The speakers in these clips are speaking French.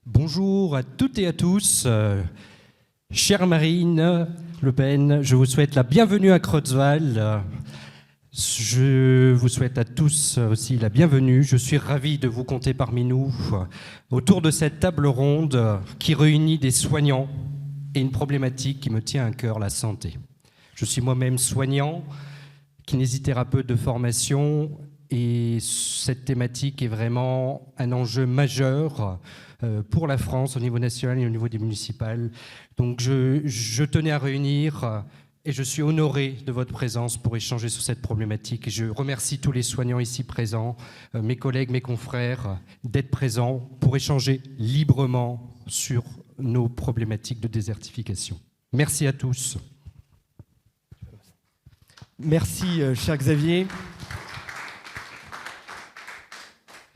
Bonjour à toutes et à tous. Chère Marine Le Pen, je vous souhaite la bienvenue à Creutzwald. Je vous souhaite à tous aussi la bienvenue. Je suis ravi de vous compter parmi nous autour de cette table ronde qui réunit des soignants et une problématique qui me tient à cœur, la santé. Je suis moi-même soignant, kinésithérapeute de formation, et cette thématique est vraiment un enjeu majeur pour la France au niveau national et au niveau des municipales. Donc je tenais à réunir et je suis honoré de votre présence pour échanger sur cette problématique. Et je remercie tous les soignants ici présents, mes collègues, mes confrères, d'être présents pour échanger librement sur nos problématiques de désertification. Merci à tous. Merci, cher Xavier.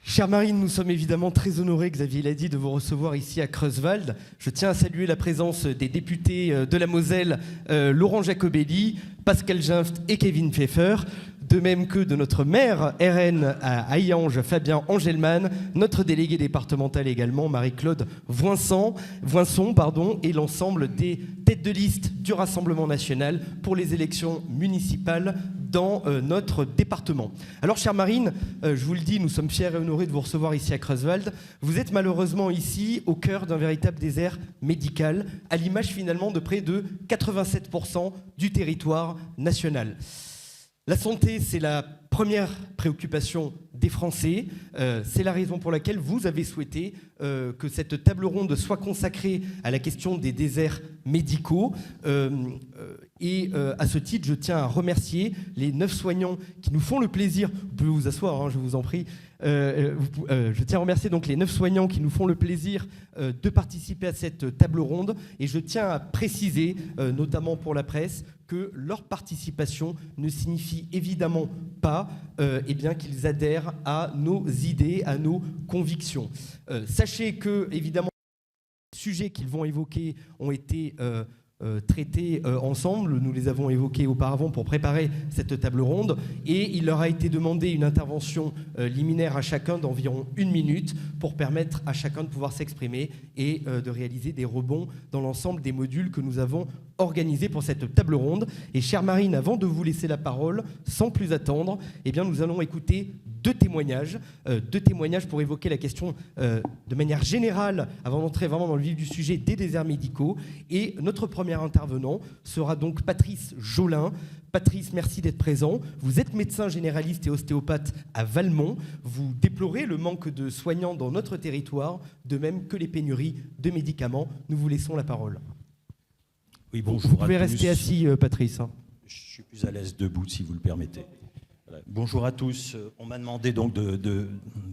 Chère Marine, nous sommes évidemment très honorés, Xavier l'a dit, de vous recevoir ici à Creutzwald. Je tiens à saluer la présence des députés de la Moselle, Laurent Jacobelli, Pascal Ginft et Kevin Pfeffer, de même que de notre maire RN à Hayange, Fabien Angelman, notre délégué départemental également, Marie-Claude Voinson, et l'ensemble des têtes de liste du Rassemblement national pour les élections municipales dans notre département. Alors, chère Marine, je vous le dis, nous sommes fiers et honorés de vous recevoir ici à Creutzwald. Vous êtes malheureusement ici au cœur d'un véritable désert médical, à l'image finalement de près de 87% du territoire national. La santé, c'est la première préoccupation des Français. C'est la raison pour laquelle vous avez souhaité que cette table ronde soit consacrée à la question des déserts médicaux. Et à ce titre, je tiens à remercier les 9 soignants qui nous font le plaisir, vous pouvez vous asseoir, hein, je vous en prie, je tiens à remercier donc les 9 soignants qui nous font le plaisir de participer à cette table ronde, et je tiens à préciser, notamment pour la presse, que leur participation ne signifie évidemment pas eh bien, qu'ils adhèrent à nos idées, à nos convictions. Sachez que, évidemment, les sujets qu'ils vont évoquer ont été traités ensemble. Nous les avons évoqués auparavant pour préparer cette table ronde, et il leur a été demandé une intervention liminaire à chacun d'environ 1 minute pour permettre à chacun de pouvoir s'exprimer et de réaliser des rebonds dans l'ensemble des modules que nous avons organisés pour cette table ronde. Et chère Marine, avant de vous laisser la parole, sans plus attendre, eh bien, nous allons écouter deux témoignages pour évoquer la question de manière générale, avant d'entrer vraiment dans le vif du sujet des déserts médicaux. Et notre premier intervenant sera donc Patrice Jolin. Patrice, merci d'être présent. Vous êtes médecin généraliste et ostéopathe à Valmont. Vous déplorez le manque de soignants dans notre territoire, de même que les pénuries de médicaments. Nous vous laissons la parole. Oui, bonjour. Vous pouvez rester assis, Patrice. Je suis plus à l'aise debout, si vous le permettez. Voilà. Bonjour à tous. On m'a demandé donc de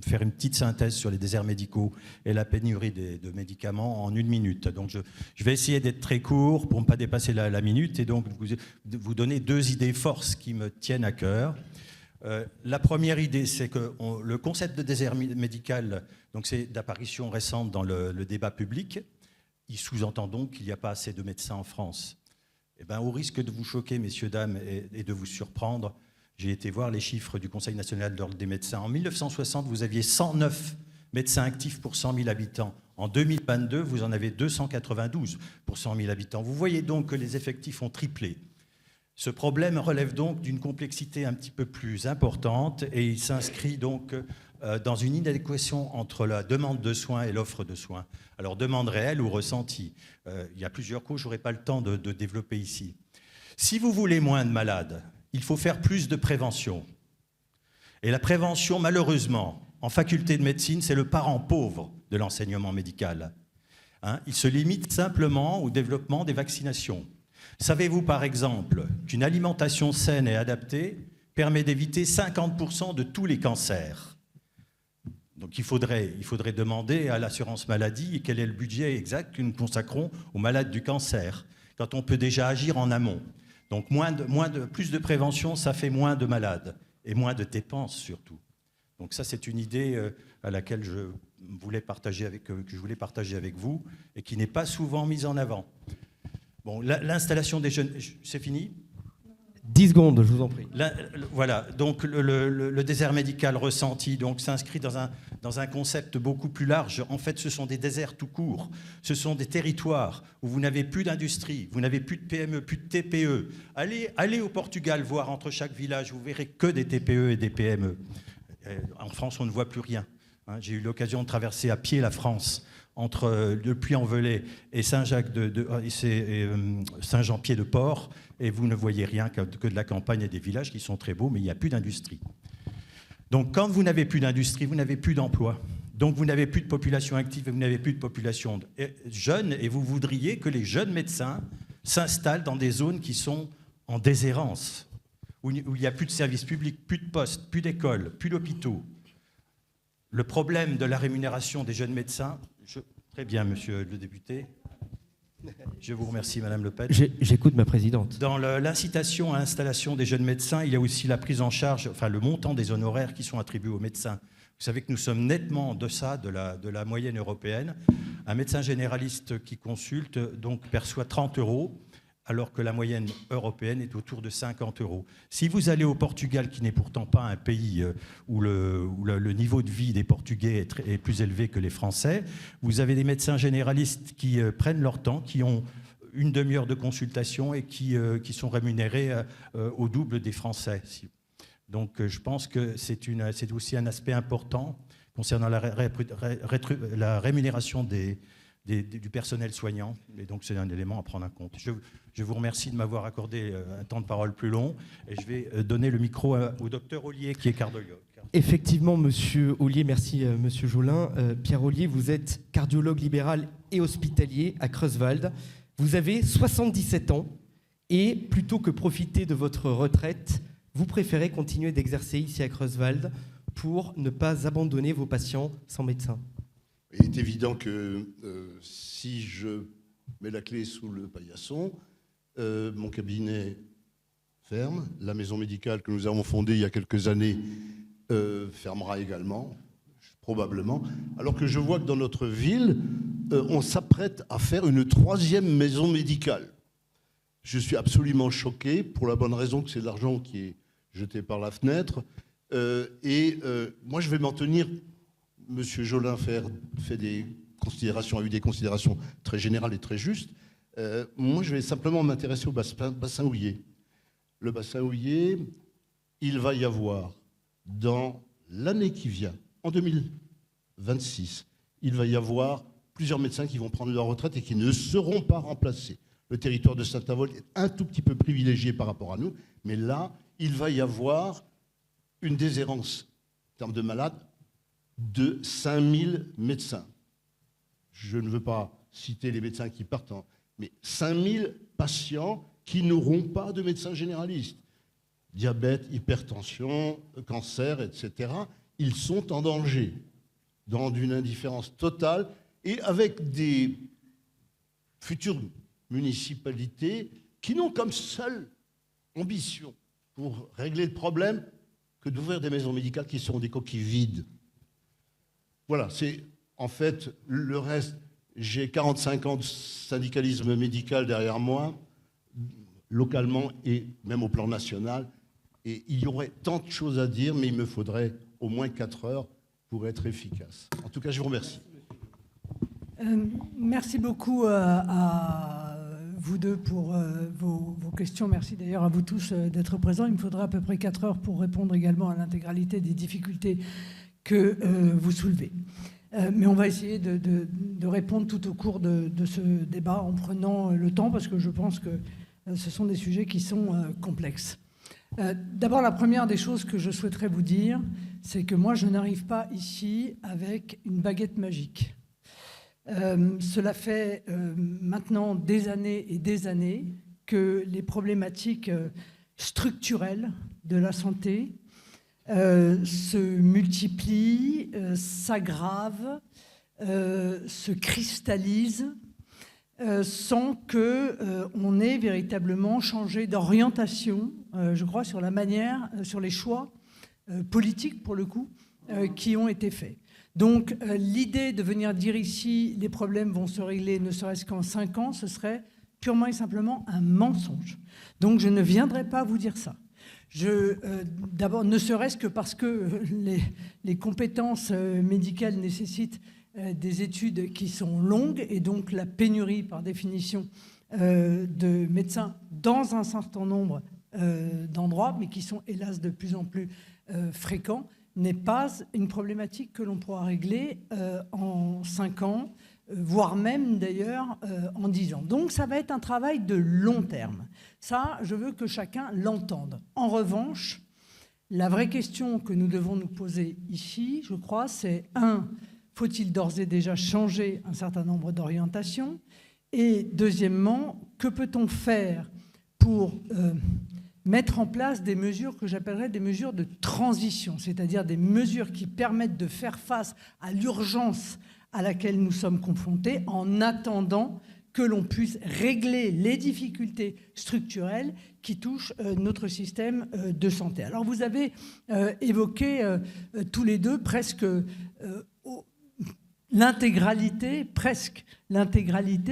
faire une petite synthèse sur les déserts médicaux et la pénurie de médicaments en 1 minute. Donc je vais essayer d'être très court pour ne pas dépasser la minute, et donc vous donner 2 idées forces qui me tiennent à cœur. La première idée, c'est que le concept de désert médical, donc c'est d'apparition récente dans le débat public. Il sous-entend donc qu'il n'y a pas assez de médecins en France. Eh bien, au risque de vous choquer, messieurs, dames, et de vous surprendre, j'ai été voir les chiffres du Conseil national de l'ordre des médecins. En 1960, vous aviez 109 médecins actifs pour 100 000 habitants. En 2022, vous en avez 292 pour 100 000 habitants. Vous voyez donc que les effectifs ont triplé. Ce problème relève donc d'une complexité un petit peu plus importante, et il s'inscrit donc dans une inadéquation entre la demande de soins et l'offre de soins. Alors, demande réelle ou ressentie. Il y a plusieurs causes, je n'aurai pas le temps de développer ici. Si vous voulez moins de malades, il faut faire plus de prévention. Et la prévention, malheureusement, en faculté de médecine, c'est le parent pauvre de l'enseignement médical. Il se limite simplement au développement des vaccinations. Savez-vous, par exemple, qu'une alimentation saine et adaptée permet d'éviter 50% de tous les cancers ? Donc il faudrait demander à l'assurance maladie quel est le budget exact que nous consacrons aux malades du cancer, quand on peut déjà agir en amont. Donc plus de prévention, ça fait moins de malades, et moins de dépenses surtout. Donc ça, c'est une idée à laquelle je voulais partager avec vous, et qui n'est pas souvent mise en avant. Bon, l'installation des jeunes... C'est fini ? 10 secondes, je vous en prie. Voilà, donc le désert médical ressenti donc, s'inscrit dans dans un concept beaucoup plus large. En fait, ce sont des déserts tout court. Ce sont des territoires où vous n'avez plus d'industrie, vous n'avez plus de PME, plus de TPE. Allez au Portugal voir entre chaque village, vous verrez que des TPE et des PME. En France, on ne voit plus rien. J'ai eu l'occasion de traverser à pied la France entre le Puy-en-Velay et Saint-Jean-Pied-de-Port, et vous ne voyez rien que de la campagne et des villages qui sont très beaux, mais il n'y a plus d'industrie. Donc quand vous n'avez plus d'industrie, vous n'avez plus d'emploi. Donc vous n'avez plus de population active et vous n'avez plus de population jeune, et vous voudriez que les jeunes médecins s'installent dans des zones qui sont en déshérence, où il n'y a plus de services publics, plus de postes, plus d'écoles, plus d'hôpitaux. Le problème de la rémunération des jeunes médecins... Très bien, monsieur le député. Je vous remercie, madame Le Pen. J'écoute ma présidente. Dans l'incitation à l'installation des jeunes médecins, il y a aussi la prise en charge, enfin le montant des honoraires qui sont attribués aux médecins. Vous savez que nous sommes nettement en deçà de la moyenne européenne. Un médecin généraliste qui consulte donc perçoit 30 €, alors que la moyenne européenne est autour de 50 €. Si vous allez au Portugal, qui n'est pourtant pas un pays où le niveau de vie des Portugais est plus élevé que les Français, vous avez des médecins généralistes qui prennent leur temps, qui ont une demi-heure de consultation et qui sont rémunérés au double des Français. Donc je pense que c'est aussi un aspect important concernant la rémunération du personnel soignant, et donc c'est un élément à prendre en compte. Je vous remercie de m'avoir accordé un temps de parole plus long, et je vais donner le micro au docteur Ollier, qui est cardiologue. Effectivement, monsieur Ollier, merci monsieur Jolin. Pierre Ollier, vous êtes cardiologue libéral et hospitalier à Creuswald. Vous avez 77 ans, et plutôt que profiter de votre retraite, vous préférez continuer d'exercer ici à Creuswald pour ne pas abandonner vos patients sans médecin. Il est évident que si je mets la clé sous le paillasson, mon cabinet ferme, la maison médicale que nous avons fondée il y a quelques années fermera également, probablement, alors que je vois que dans notre ville, on s'apprête à faire une 3e maison médicale. Je suis absolument choqué, pour la bonne raison que c'est de l'argent qui est jeté par la fenêtre, moi je vais m'en tenir... Monsieur Jolin a eu des considérations très générales et très justes. Moi, je vais simplement m'intéresser au bassin houiller. Le bassin houiller, il va y avoir, dans l'année qui vient, en 2026, il va y avoir plusieurs médecins qui vont prendre leur retraite et qui ne seront pas remplacés. Le territoire de Saint-Avold est un tout petit peu privilégié par rapport à nous, mais là, il va y avoir une déshérence en termes de malades de 5000 médecins. Je ne veux pas citer les médecins qui partent, mais 5000 patients qui n'auront pas de médecin généraliste. Diabète, hypertension, cancer, etc. Ils sont en danger, dans une indifférence totale, et avec des futures municipalités qui n'ont comme seule ambition pour régler le problème que d'ouvrir des maisons médicales qui seront des coquilles vides. Voilà, c'est en fait le reste. J'ai 45 ans de syndicalisme médical derrière moi, localement et même au plan national. Et il y aurait tant de choses à dire, mais il me faudrait au moins 4 heures pour être efficace. En tout cas, je vous remercie. Merci beaucoup à vous deux pour vos questions. Merci d'ailleurs à vous tous d'être présents. Il me faudra à peu près 4 heures pour répondre également à l'intégralité des difficultés que vous soulevez. Mais on va essayer de répondre tout au cours de ce débat en prenant le temps, parce que je pense que ce sont des sujets qui sont complexes. D'abord, la première des choses que je souhaiterais vous dire, c'est que moi, je n'arrive pas ici avec une baguette magique. Cela fait maintenant des années et des années que les problématiques structurelles de la santé se multiplient, s'aggravent, se cristallisent, sans qu'on ait véritablement changé d'orientation, je crois, sur la manière, sur les choix politiques, pour le coup, qui ont été faits. Donc, l'idée de venir dire ici, les problèmes vont se régler ne serait-ce qu'en 5 ans, ce serait purement et simplement un mensonge. Donc, je ne viendrai pas vous dire ça. D'abord, ne serait-ce que parce que les compétences médicales nécessitent des études qui sont longues, et donc la pénurie, par définition, de médecins dans un certain nombre d'endroits, mais qui sont hélas de plus en plus fréquents, n'est pas une problématique que l'on pourra régler en 5 ans, voire même d'ailleurs en 10 ans. Donc ça va être un travail de long terme. Ça, je veux que chacun l'entende. En revanche, la vraie question que nous devons nous poser ici, je crois, c'est faut-il d'ores et déjà changer un certain nombre d'orientations? Et deuxièmement, que peut-on faire pour mettre en place des mesures que j'appellerais des mesures de transition, c'est-à-dire des mesures qui permettent de faire face à l'urgence à laquelle nous sommes confrontés en attendant que l'on puisse régler les difficultés structurelles qui touchent notre système de santé. Alors vous avez évoqué tous les deux presque l'intégralité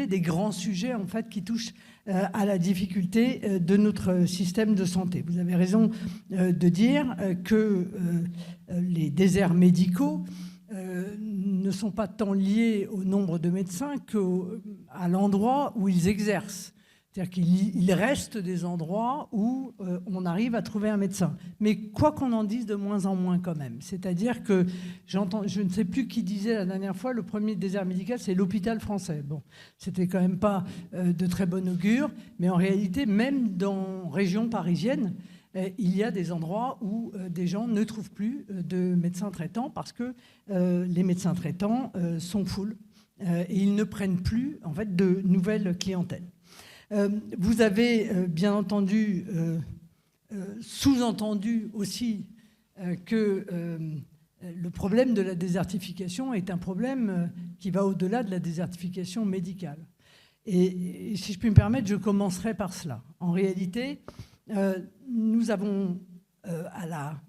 des grands sujets en fait qui touchent à la difficulté de notre système de santé. Vous avez raison de dire que les déserts médicaux ne sont pas tant liés au nombre de médecins qu'à l'endroit où ils exercent. C'est-à-dire qu'il reste des endroits où on arrive à trouver un médecin. Mais quoi qu'on en dise, de moins en moins quand même. C'est-à-dire que je ne sais plus qui disait la dernière fois, le premier désert médical, c'est l'hôpital français. Bon, c'était quand même pas de très bon augure, mais en réalité, même dans région parisienne, il y a des endroits où des gens ne trouvent plus de médecins traitants parce que les médecins traitants sont full et ils ne prennent plus en fait de nouvelles clientèles. Vous avez bien entendu sous-entendu aussi que le problème de la désertification est un problème qui va au-delà de la désertification médicale. Et si je puis me permettre, je commencerai par cela. En réalité, nous avons à la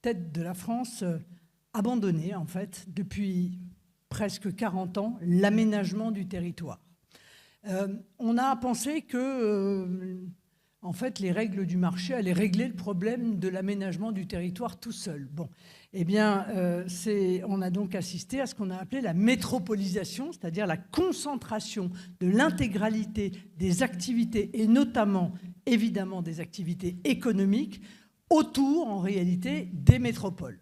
tête de la France abandonné, en fait, depuis presque 40 ans, l'aménagement du territoire. On a pensé que, en fait, les règles du marché allaient régler le problème de l'aménagement du territoire tout seul. Bon, eh bien, on a donc assisté à ce qu'on a appelé la métropolisation, c'est-à-dire la concentration de l'intégralité des activités, et notamment, évidemment, des activités économiques, autour, en réalité, des métropoles.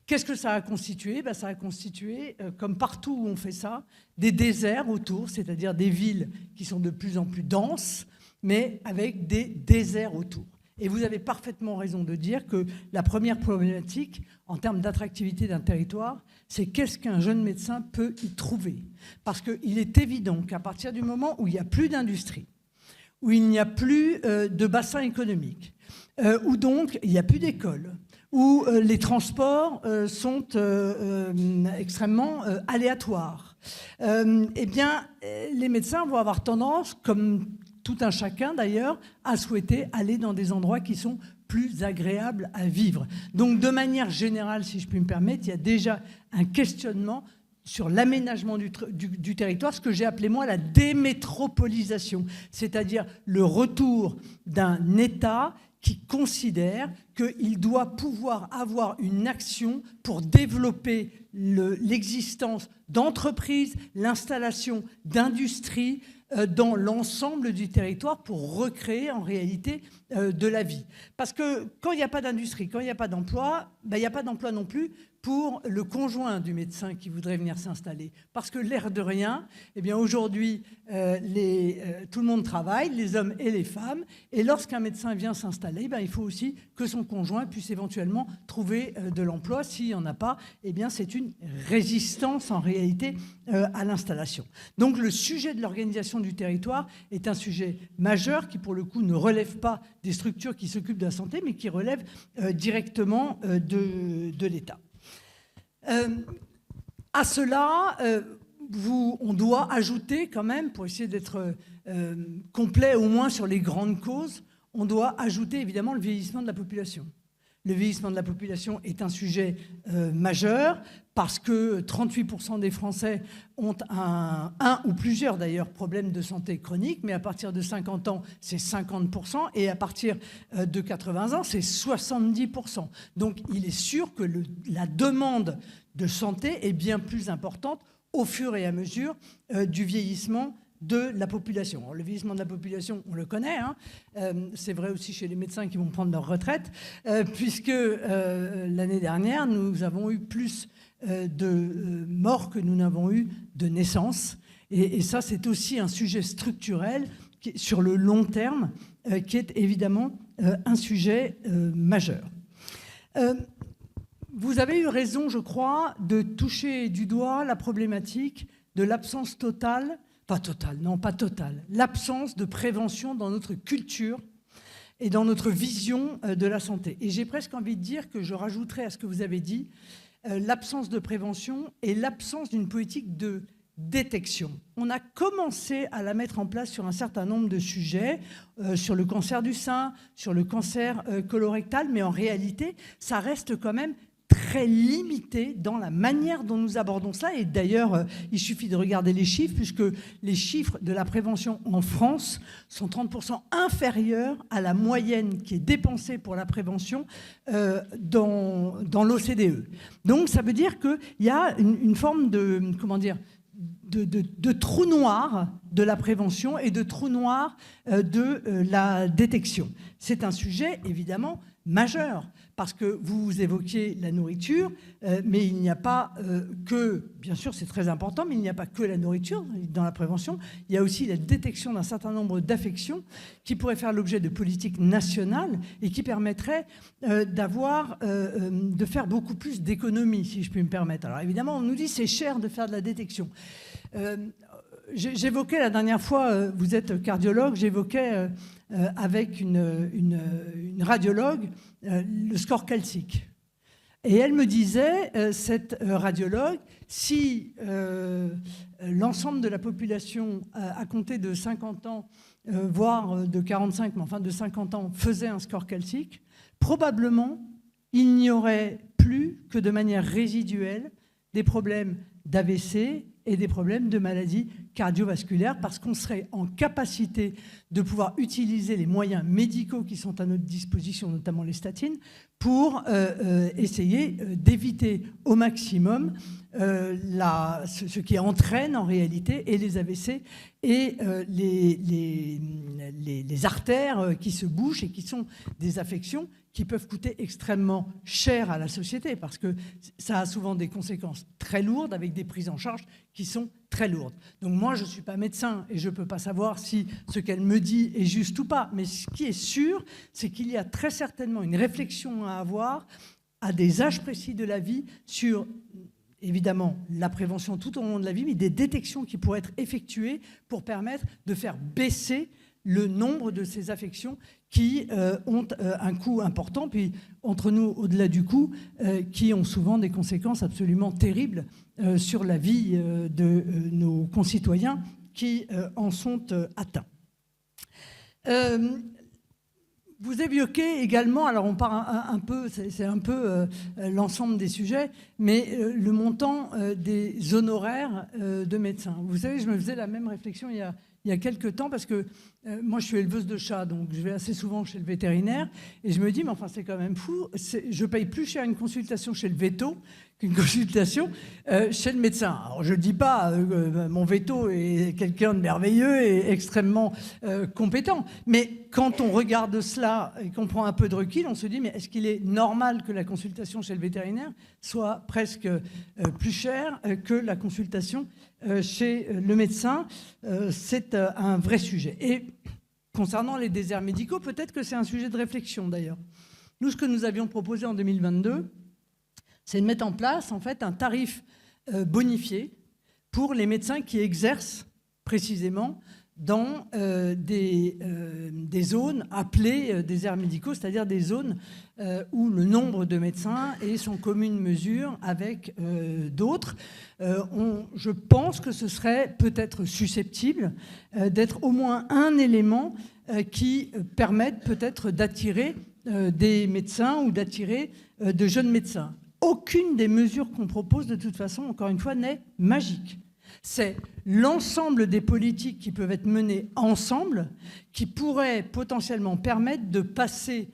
Qu'est-ce que ça a constitué? Ça a constitué, comme partout où on fait ça, des déserts autour, c'est-à-dire des villes qui sont de plus en plus denses, mais avec des déserts autour. Et vous avez parfaitement raison de dire que la première problématique, en termes d'attractivité d'un territoire, c'est qu'est-ce qu'un jeune médecin peut y trouver. Parce qu'il est évident qu'à partir du moment où il n'y a plus d'industrie, où il n'y a plus de bassin économique, où donc il n'y a plus d'école, où les transports sont extrêmement aléatoires, eh bien, les médecins vont avoir tendance, comme tout un chacun d'ailleurs, à souhaiter aller dans des endroits qui sont plus agréables à vivre. Donc, de manière générale, si je puis me permettre, il y a déjà un questionnement sur l'aménagement du territoire, ce que j'ai appelé moi la démétropolisation, c'est-à-dire le retour d'un État qui considère qu'il doit pouvoir avoir une action pour développer l'existence d'entreprises, l'installation d'industries dans l'ensemble du territoire pour recréer en réalité de la vie. Parce que quand il n'y a pas d'industrie, quand il n'y a pas d'emploi, il n'y a pas d'emploi non plus pour le conjoint du médecin qui voudrait venir s'installer. Parce que l'air de rien, eh bien aujourd'hui, tout le monde travaille, les hommes et les femmes, et lorsqu'un médecin vient s'installer, il faut aussi que son conjoint puisse éventuellement trouver de l'emploi. S'il n'y en a pas, eh bien c'est une résistance en réalité à l'installation. Donc le sujet de l'organisation du territoire est un sujet majeur qui pour le coup ne relève pas des structures qui s'occupent de la santé, mais qui relève directement de l'État. À cela, on doit ajouter quand même, pour essayer d'être complet au moins sur les grandes causes, on doit ajouter évidemment le vieillissement de la population. le vieillissement de la population est un sujet majeur, parce que 38% des Français ont un ou plusieurs d'ailleurs problèmes de santé chronique, mais à partir de 50 ans, c'est 50%, et à partir de 80 ans, c'est 70%. Donc il est sûr que la demande de santé est bien plus importante au fur et à mesure du vieillissement de la population. Alors, le vieillissement de la population, on le connaît, hein. C'est vrai aussi chez les médecins qui vont prendre leur retraite, puisque l'année dernière, nous avons eu plus de morts que nous n'avons eu de naissances. Et ça, c'est aussi un sujet structurel sur le long terme, qui est évidemment un sujet majeur. Vous avez eu raison, je crois, de toucher du doigt la problématique de l'absence totale, l'absence de prévention dans notre culture et dans notre vision de la santé. Et j'ai presque envie de dire que je rajouterais à ce que vous avez dit, l'absence de prévention et l'absence d'une politique de détection. On a commencé à la mettre en place sur un certain nombre de sujets, sur le cancer du sein, sur le cancer colorectal, mais en réalité, ça reste quand même très limité dans la manière dont nous abordons cela. Et d'ailleurs, il suffit de regarder les chiffres, puisque les chiffres de la prévention en France sont 30% inférieurs à la moyenne qui est dépensée pour la prévention dans l'OCDE. Donc ça veut dire qu'il y a une forme de, comment dire, de trou noir de la prévention et de trou noir de la détection. C'est un sujet évidemment majeur, parce que vous évoquiez la nourriture, mais il n'y a pas que, bien sûr c'est très important, mais il n'y a pas que la nourriture dans la prévention, il y a aussi la détection d'un certain nombre d'affections qui pourraient faire l'objet de politiques nationales et qui permettraient de faire beaucoup plus d'économies, si je puis me permettre. Alors évidemment, on nous dit c'est cher de faire de la détection. J'évoquais la dernière fois, vous êtes cardiologue, j'évoquais avec une radiologue le score calcique. Et elle me disait, cette radiologue, si l'ensemble de la population à compter de 50 ans, voire de 45, mais enfin de 50 ans, faisait un score calcique, probablement il n'y aurait plus que de manière résiduelle des problèmes d'AVC et des problèmes de maladies cardiovasculaires, parce qu'on serait en capacité de pouvoir utiliser les moyens médicaux qui sont à notre disposition, notamment les statines, pour essayer d'éviter au maximum ce qui entraîne en réalité et les AVC et les artères qui se bouchent et qui sont des affections qui peuvent coûter extrêmement cher à la société, parce que ça a souvent des conséquences très lourdes avec des prises en charge qui sont très lourdes. Donc moi, je ne suis pas médecin et je ne peux pas savoir si ce qu'elle me dit est juste ou pas, mais ce qui est sûr, c'est qu'il y a très certainement une réflexion à avoir à des âges précis de la vie sur, évidemment, la prévention tout au long de la vie, mais des détections qui pourraient être effectuées pour permettre de faire baisser le nombre de ces affections qui ont un coût important, puis entre nous, au-delà du coût, qui ont souvent des conséquences absolument terribles sur la vie de nos concitoyens qui en sont atteints. Vous évoquez également, alors on part un peu, c'est un peu l'ensemble des sujets, mais le montant des honoraires de médecins. Vous savez, je me faisais la même réflexion il y a quelques temps, parce que moi je suis éleveuse de chats, donc je vais assez souvent chez le vétérinaire, et je me dis, mais enfin c'est quand même fou, je paye plus cher une consultation chez le véto qu'une consultation chez le médecin. Alors je ne dis pas mon véto est quelqu'un de merveilleux et extrêmement compétent, mais quand on regarde cela et qu'on prend un peu de recul, on se dit, mais est-ce qu'il est normal que la consultation chez le vétérinaire soit presque plus chère que la consultation chez le médecin? C'est un vrai sujet. Et concernant les déserts médicaux, peut-être que c'est un sujet de réflexion d'ailleurs. Nous, ce que nous avions proposé en 2022, c'est de mettre en place en fait un tarif bonifié pour les médecins qui exercent précisément dans des zones appelées déserts médicaux, c'est-à-dire des zones où le nombre de médecins est sans commune mesure avec d'autres. Je pense que ce serait peut-être susceptible d'être au moins un élément qui permette peut-être d'attirer des médecins ou d'attirer de jeunes médecins. Aucune des mesures qu'on propose, de toute façon, encore une fois, n'est magique. C'est l'ensemble des politiques qui peuvent être menées ensemble qui pourraient potentiellement permettre de passer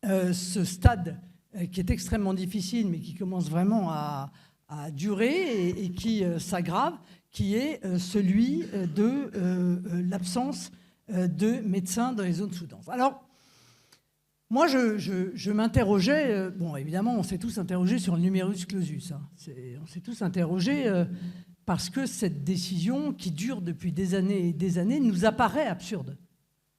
ce stade qui est extrêmement difficile, mais qui commence vraiment à durer et qui s'aggrave, qui est celui de l'absence de médecins dans les zones sous-denses. Alors, moi, je m'interrogeais, bon, évidemment, on s'est tous interrogés sur le numerus clausus. Hein. On s'est tous interrogés parce que cette décision, qui dure depuis des années et des années, nous apparaît absurde.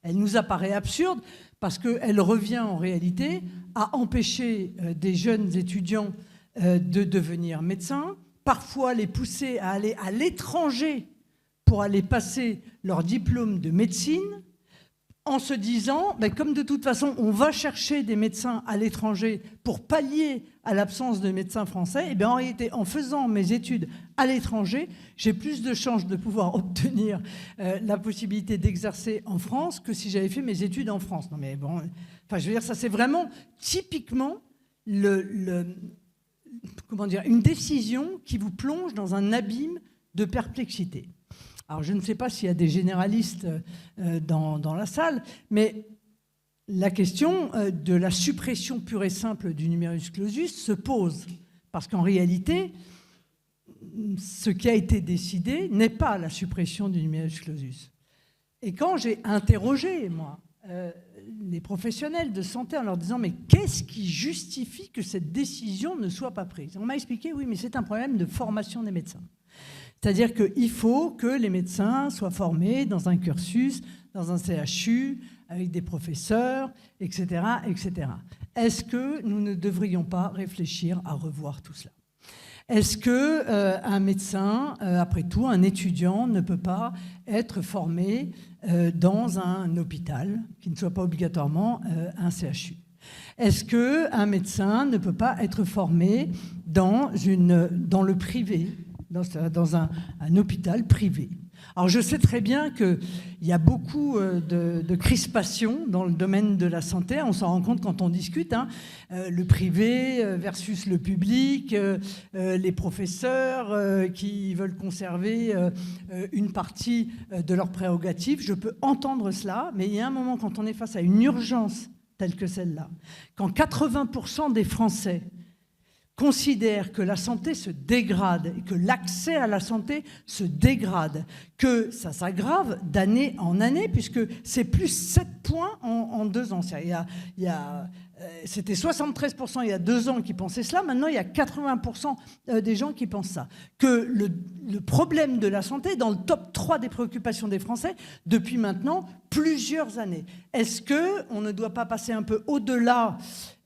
Elle nous apparaît absurde parce qu'elle revient en réalité à empêcher des jeunes étudiants de devenir médecins, parfois les pousser à aller à l'étranger pour aller passer leur diplôme de médecine, en se disant, ben, comme de toute façon, on va chercher des médecins à l'étranger pour pallier à l'absence de médecins français, et bien en réalité, en faisant mes études à l'étranger, j'ai plus de chances de pouvoir obtenir la possibilité d'exercer en France que si j'avais fait mes études en France. Non mais bon, enfin, je veux dire, ça c'est vraiment typiquement comment dire, une décision qui vous plonge dans un abîme de perplexité. Alors, je ne sais pas s'il y a des généralistes dans la salle, mais la question de la suppression pure et simple du numerus clausus se pose. Parce qu'en réalité, ce qui a été décidé n'est pas la suppression du numerus clausus. Et quand j'ai interrogé, moi, les professionnels de santé en leur disant « mais qu'est-ce qui justifie que cette décision ne soit pas prise ?» On m'a expliqué « oui, mais c'est un problème de formation des médecins. » C'est-à-dire qu'il faut que les médecins soient formés dans un cursus, dans un CHU, avec des professeurs, etc., etc. Est-ce que nous ne devrions pas réfléchir à revoir tout cela ? Est-ce qu'un médecin, après tout, un étudiant, ne peut pas être formé dans un hôpital, qui ne soit pas obligatoirement un CHU ? Est-ce qu'un médecin ne peut pas être formé dans le privé, dans un hôpital privé? Alors je sais très bien qu'il y a beaucoup de crispations dans le domaine de la santé, on s'en rend compte quand on discute, hein. Le privé versus le public, les professeurs qui veulent conserver une partie de leurs prérogatives. Je peux entendre cela, mais il y a un moment quand on est face à une urgence telle que celle-là, quand 80% des Français considèrent que la santé se dégrade et que l'accès à la santé se dégrade, que ça s'aggrave d'année en année, puisque c'est plus 7 points en 2 ans. C'était 73% il y a 2 ans qui pensaient cela, maintenant il y a 80% des gens qui pensent ça. Que le problème de la santé est dans le top 3 des préoccupations des Français depuis maintenant plusieurs années. Est-ce qu'on ne doit pas passer un peu au-delà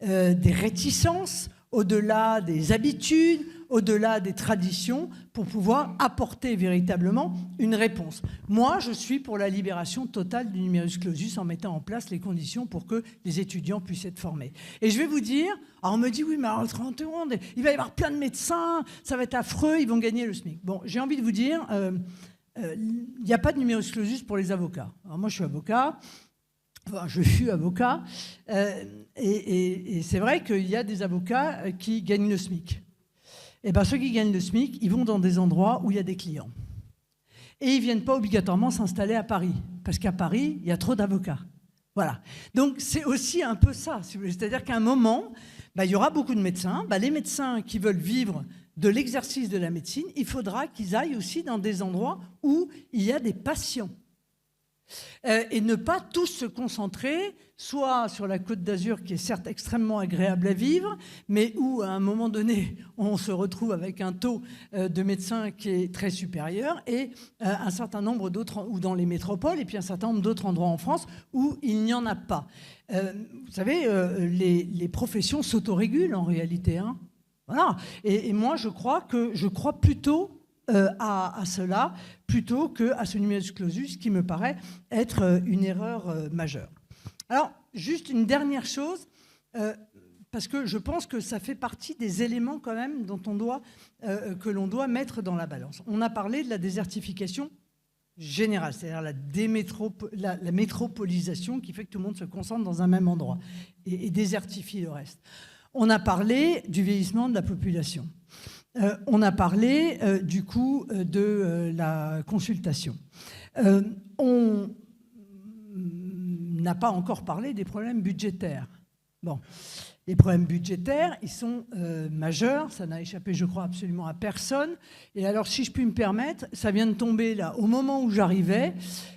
des réticences, au-delà des habitudes, au-delà des traditions, pour pouvoir apporter véritablement une réponse? Moi, je suis pour la libération totale du numerus clausus en mettant en place les conditions pour que les étudiants puissent être formés. Et je vais vous dire, alors on me dit, oui, mais alors, 30 secondes, il va y avoir plein de médecins, ça va être affreux, ils vont gagner le SMIC. Bon, j'ai envie de vous dire, il n'y a pas de numerus clausus pour les avocats. Alors moi, je suis avocat. Enfin, je fus avocat, et c'est vrai qu'il y a des avocats qui gagnent le SMIC. Et bien, ceux qui gagnent le SMIC, ils vont dans des endroits où il y a des clients. Et ils ne viennent pas obligatoirement s'installer à Paris, parce qu'à Paris, il y a trop d'avocats. Voilà. Donc, c'est aussi un peu ça. C'est-à-dire qu'à un moment, il y aura beaucoup de médecins. Les médecins qui veulent vivre de l'exercice de la médecine, il faudra qu'ils aillent aussi dans des endroits où il y a des patients. Et ne pas tous se concentrer soit sur la Côte d'Azur, qui est certes extrêmement agréable à vivre, mais où à un moment donné on se retrouve avec un taux de médecins qui est très supérieur, et un certain nombre d'autres, ou dans les métropoles, et puis un certain nombre d'autres endroits en France où il n'y en a pas. Vous savez, les professions s'autorégulent en réalité, hein. Voilà. Et moi je crois plutôt à cela, plutôt qu'à ce numerus clausus qui me paraît être une erreur majeure. Alors, juste une dernière chose, parce que je pense que ça fait partie des éléments quand même que l'on doit mettre dans la balance. On a parlé de la désertification générale, c'est-à-dire la métropolisation qui fait que tout le monde se concentre dans un même endroit et désertifie le reste. On a parlé du vieillissement de la population. On a parlé du coût de la consultation. On n'a pas encore parlé des problèmes budgétaires. Bon, les problèmes budgétaires, ils sont majeurs, ça n'a échappé, je crois, absolument à personne. Et alors, si je puis me permettre, ça vient de tomber là, au moment où j'arrivais,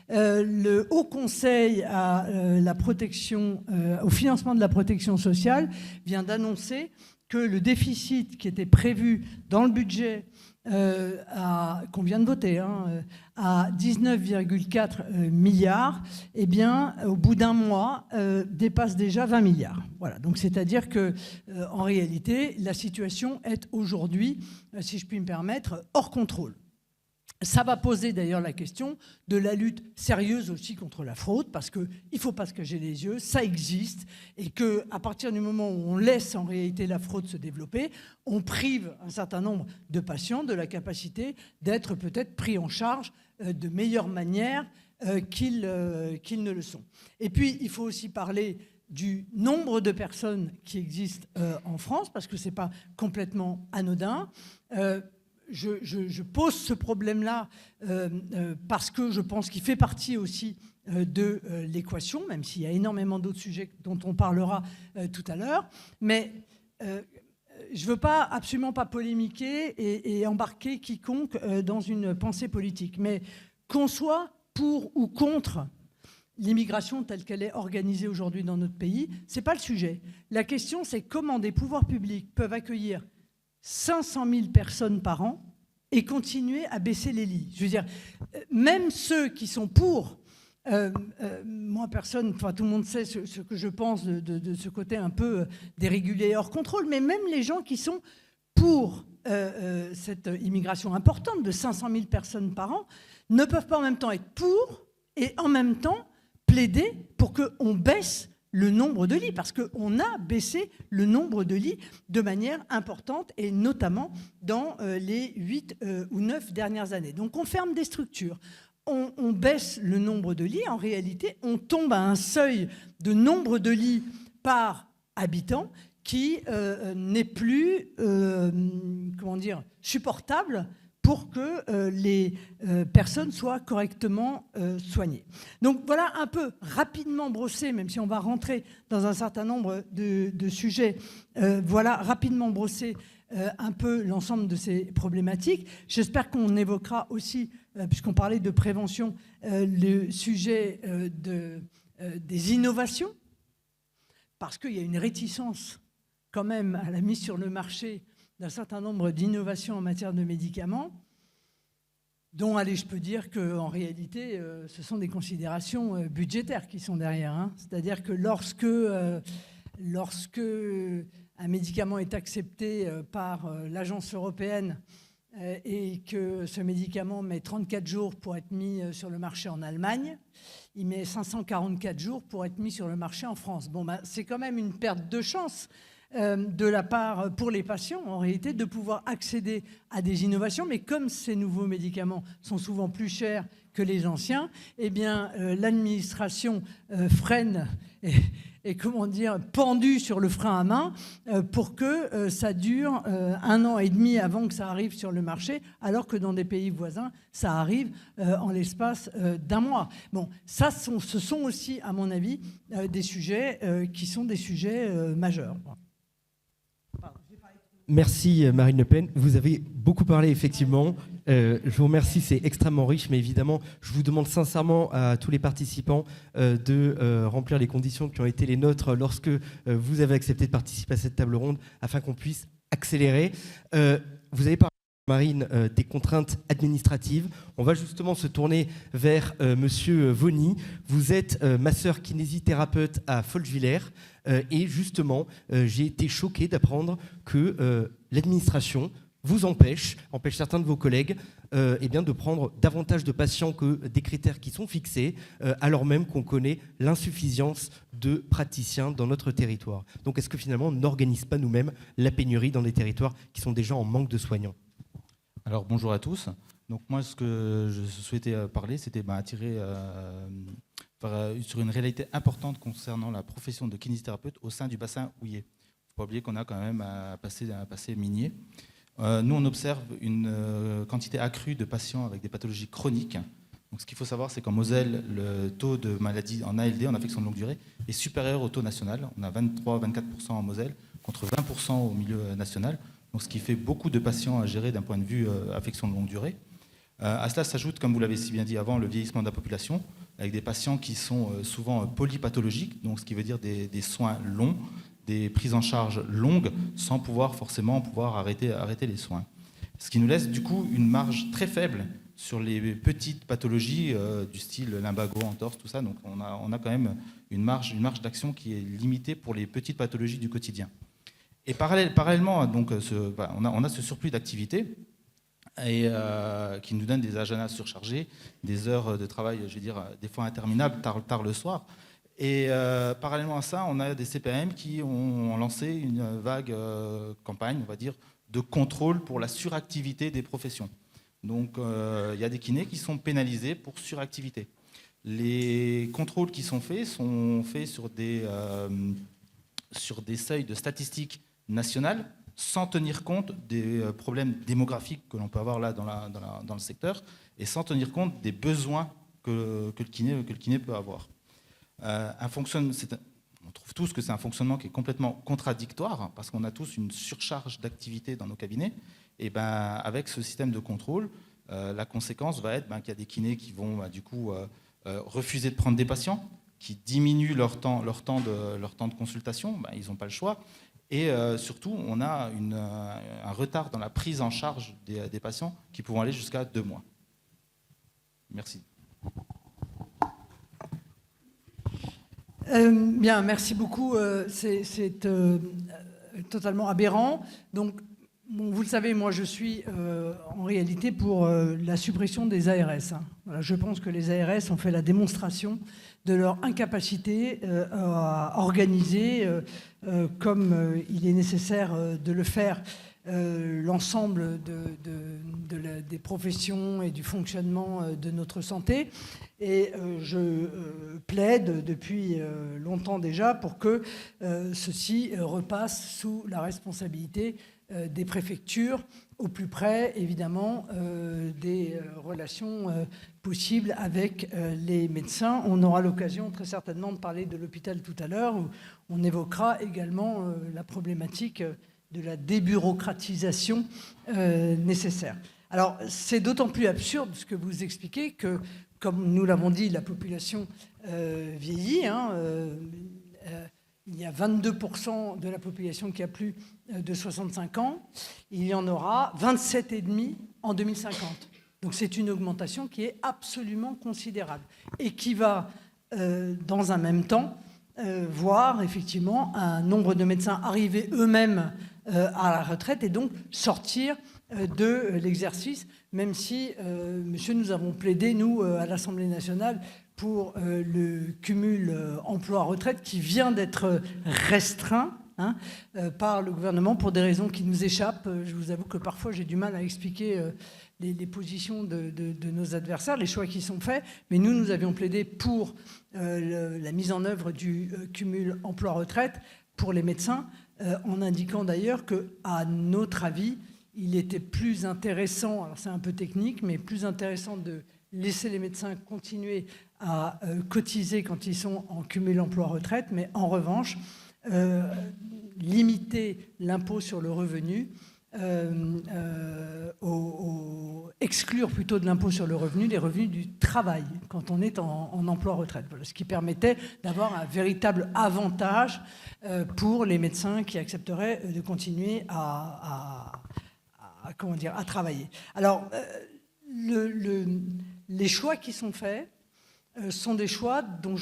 le Haut Conseil à la protection, au financement de la protection sociale vient d'annoncer que le déficit qui était prévu dans le budget qu'on vient de voter, à 19,4 milliards, eh bien, au bout d'un mois, dépasse déjà 20 milliards. Voilà. Donc, c'est-à-dire que, en réalité, la situation est aujourd'hui, si je puis me permettre, hors contrôle. Ça va poser d'ailleurs la question de la lutte sérieuse aussi contre la fraude, parce qu'il ne faut pas se cacher les yeux, ça existe, et qu'à partir du moment où on laisse en réalité la fraude se développer, on prive un certain nombre de patients de la capacité d'être peut-être pris en charge de meilleure manière qu'ils ne le sont. Et puis, il faut aussi parler du nombre de personnes qui existent en France, parce que ce n'est pas complètement anodin. Je pose ce problème-là parce que je pense qu'il fait partie aussi de l'équation, même s'il y a énormément d'autres sujets dont on parlera tout à l'heure. Mais je ne veux absolument pas polémiquer et embarquer quiconque dans une pensée politique. Mais qu'on soit pour ou contre l'immigration telle qu'elle est organisée aujourd'hui dans notre pays, ce n'est pas le sujet. La question, c'est comment des pouvoirs publics peuvent accueillir 500 000 personnes par an et continuer à baisser les lits. Je veux dire, même ceux qui sont pour, moi personne, enfin tout le monde sait ce que je pense de ce côté un peu dérégulé hors contrôle, mais même les gens qui sont pour cette immigration importante de 500 000 personnes par an ne peuvent pas en même temps être pour et en même temps plaider pour qu'on baisse le nombre de lits, parce qu'on a baissé le nombre de lits de manière importante, et notamment dans les 8 ou 9 dernières années. Donc on ferme des structures, on baisse le nombre de lits. En réalité, on tombe à un seuil de nombre de lits par habitant qui n'est plus supportable pour que les personnes soient correctement soignées. Donc voilà un peu rapidement brossé, même si on va rentrer dans un certain nombre de sujets, voilà rapidement brossé un peu l'ensemble de ces problématiques. J'espère qu'on évoquera aussi, puisqu'on parlait de prévention, le sujet des innovations, parce qu'il y a une réticence quand même à la mise sur le marché d'un certain nombre d'innovations en matière de médicaments, dont, allez, je peux dire qu'en réalité, ce sont des considérations budgétaires qui sont derrière. Hein. C'est-à-dire que lorsque un médicament est accepté par l'agence européenne et que ce médicament met 34 jours pour être mis sur le marché en Allemagne, il met 544 jours pour être mis sur le marché en France. Bon, c'est quand même une perte de chance de la part, pour les patients, en réalité, de pouvoir accéder à des innovations. Mais comme ces nouveaux médicaments sont souvent plus chers que les anciens, eh bien, l'administration freine et comment dire, pendue sur le frein à main pour que ça dure 1 an et demi avant que ça arrive sur le marché, alors que dans des pays voisins, ça arrive en l'espace d'1 mois. Bon, ça, ce sont aussi, à mon avis, des sujets qui sont des sujets majeurs. Merci Marine Le Pen. Vous avez beaucoup parlé, effectivement. Je vous remercie, c'est extrêmement riche, mais évidemment, je vous demande sincèrement à tous les participants de remplir les conditions qui ont été les nôtres lorsque vous avez accepté de participer à cette table ronde, afin qu'on puisse accélérer. Vous avez parlé, Marine, des contraintes administratives. On va justement se tourner vers Monsieur Vonny. Vous êtes masseur kinésithérapeute à Folchevillers. Et justement, j'ai été choqué d'apprendre que l'administration vous empêche certains de vos collègues de prendre davantage de patients que des critères qui sont fixés, alors même qu'on connaît l'insuffisance de praticiens dans notre territoire. Donc est-ce que finalement on n'organise pas nous-mêmes la pénurie dans des territoires qui sont déjà en manque de soignants ? Alors bonjour à tous. Donc moi, ce que je souhaitais parler, c'était attirer sur une réalité importante concernant la profession de kinésithérapeute au sein du bassin houiller. Il ne faut pas oublier qu'on a quand même un passé minier. Nous, on observe une quantité accrue de patients avec des pathologies chroniques. Donc, ce qu'il faut savoir, c'est qu'en Moselle, le taux de maladie en ALD, en affection de longue durée, est supérieur au taux national. On a 23-24% en Moselle, contre 20% au milieu national. Donc, ce qui fait beaucoup de patients à gérer d'un point de vue affection de longue durée. À cela s'ajoute, comme vous l'avez si bien dit avant, le vieillissement de la population, avec des patients qui sont souvent polypathologiques, donc ce qui veut dire des soins longs, des prises en charge longues, sans forcément pouvoir arrêter les soins. Ce qui nous laisse du coup une marge très faible sur les petites pathologies du style lumbago, entorse, tout ça. Donc on a quand même une marge d'action qui est limitée pour les petites pathologies du quotidien. Et parallèlement, donc, on a ce surplus d'activité et qui nous donne des agendas surchargés, des heures de travail, je veux dire, des fois interminables, tard le soir. Et parallèlement à ça, on a des CPAM qui ont lancé une vague campagne, on va dire, de contrôle pour la suractivité des professions. Donc, il y a des kinés qui sont pénalisés pour suractivité. Les contrôles qui sont faits sur des seuils de statistiques nationales, sans tenir compte des problèmes démographiques que l'on peut avoir là dans le secteur, et sans tenir compte des besoins que le kiné peut avoir. On trouve tous que c'est un fonctionnement qui est complètement contradictoire, parce qu'on a tous une surcharge d'activité dans nos cabinets. Et avec ce système de contrôle, la conséquence va être qu'il y a des kinés qui vont refuser de prendre des patients, qui diminuent leur temps de consultation. Ils n'ont pas le choix. Et surtout, on a un retard dans la prise en charge des patients qui pourront aller jusqu'à 2 mois. Merci. Bien, merci beaucoup. C'est totalement aberrant. Donc, vous le savez, moi, je suis en réalité pour la suppression des ARS. Voilà, je pense que les ARS ont fait la démonstration de leur incapacité à organiser, comme il est nécessaire de le faire, l'ensemble des professions et du fonctionnement de notre santé. Et je plaide depuis longtemps déjà pour que ceci repasse sous la responsabilité des préfectures, au plus près, évidemment, des relations possibles avec les médecins. On aura l'occasion très certainement de parler de l'hôpital tout à l'heure, où on évoquera également la problématique de la débureaucratisation nécessaire. Alors, c'est d'autant plus absurde ce que vous expliquez que, comme nous l'avons dit, la population vieillit. Il y a 22% de la population qui a plus de 65 ans. Il y en aura 27,5 en 2050. Donc c'est une augmentation qui est absolument considérable et qui va, dans un même temps, voir effectivement un nombre de médecins arriver eux-mêmes à la retraite et donc sortir de l'exercice, même si, monsieur, nous avons plaidé, nous, à l'Assemblée nationale, pour le cumul emploi-retraite qui vient d'être restreint par le gouvernement pour des raisons qui nous échappent. Je vous avoue que parfois j'ai du mal à expliquer les positions de nos adversaires, les choix qui sont faits, mais nous avions plaidé pour la mise en œuvre du cumul emploi-retraite pour les médecins, en indiquant d'ailleurs qu'à notre avis, il était plus intéressant, alors c'est un peu technique, mais plus intéressant de laisser les médecins continuer à cotiser quand ils sont en cumul emploi-retraite, mais en revanche, limiter l'impôt sur le revenu, exclure plutôt de l'impôt sur le revenu les revenus du travail quand on est en emploi-retraite. Voilà, ce qui permettait d'avoir un véritable avantage pour les médecins qui accepteraient de continuer à travailler. Alors, les choix qui sont faits sont des choix dont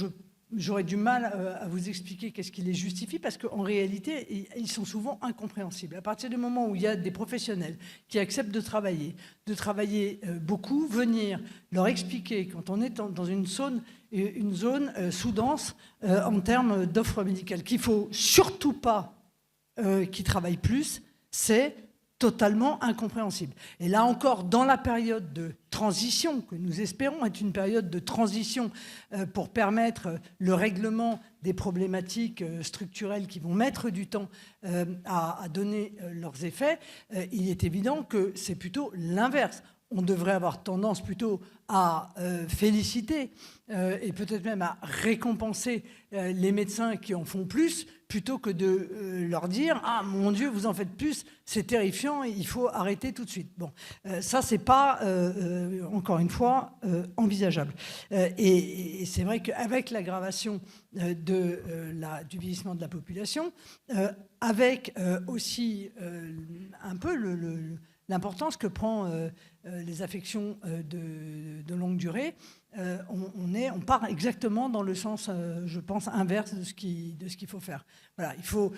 j'aurais du mal à vous expliquer qu'est-ce qui les justifie, parce qu'en réalité, ils sont souvent incompréhensibles. À partir du moment où il y a des professionnels qui acceptent de travailler beaucoup, venir leur expliquer, quand on est dans une zone sous-dense en termes d'offres médicales, qu'il ne faut surtout pas qu'ils travaillent plus, c'est totalement incompréhensible. Et là encore, dans la période de transition, que nous espérons être une période de transition pour permettre le règlement des problématiques structurelles qui vont mettre du temps à donner leurs effets, il est évident que c'est plutôt l'inverse. On devrait avoir tendance plutôt à féliciter et peut-être même à récompenser les médecins qui en font plus, plutôt que de leur dire « Ah, mon Dieu, vous en faites plus, c'est terrifiant, il faut arrêter tout de suite ». Bon, ça, c'est pas, encore une fois, envisageable. Et c'est vrai qu'avec l'aggravation du vieillissement de la population, avec aussi un peu l'importance que prend les affections de longue durée, on part exactement dans le sens, je pense, inverse de ce qu'il faut faire. Voilà, il faut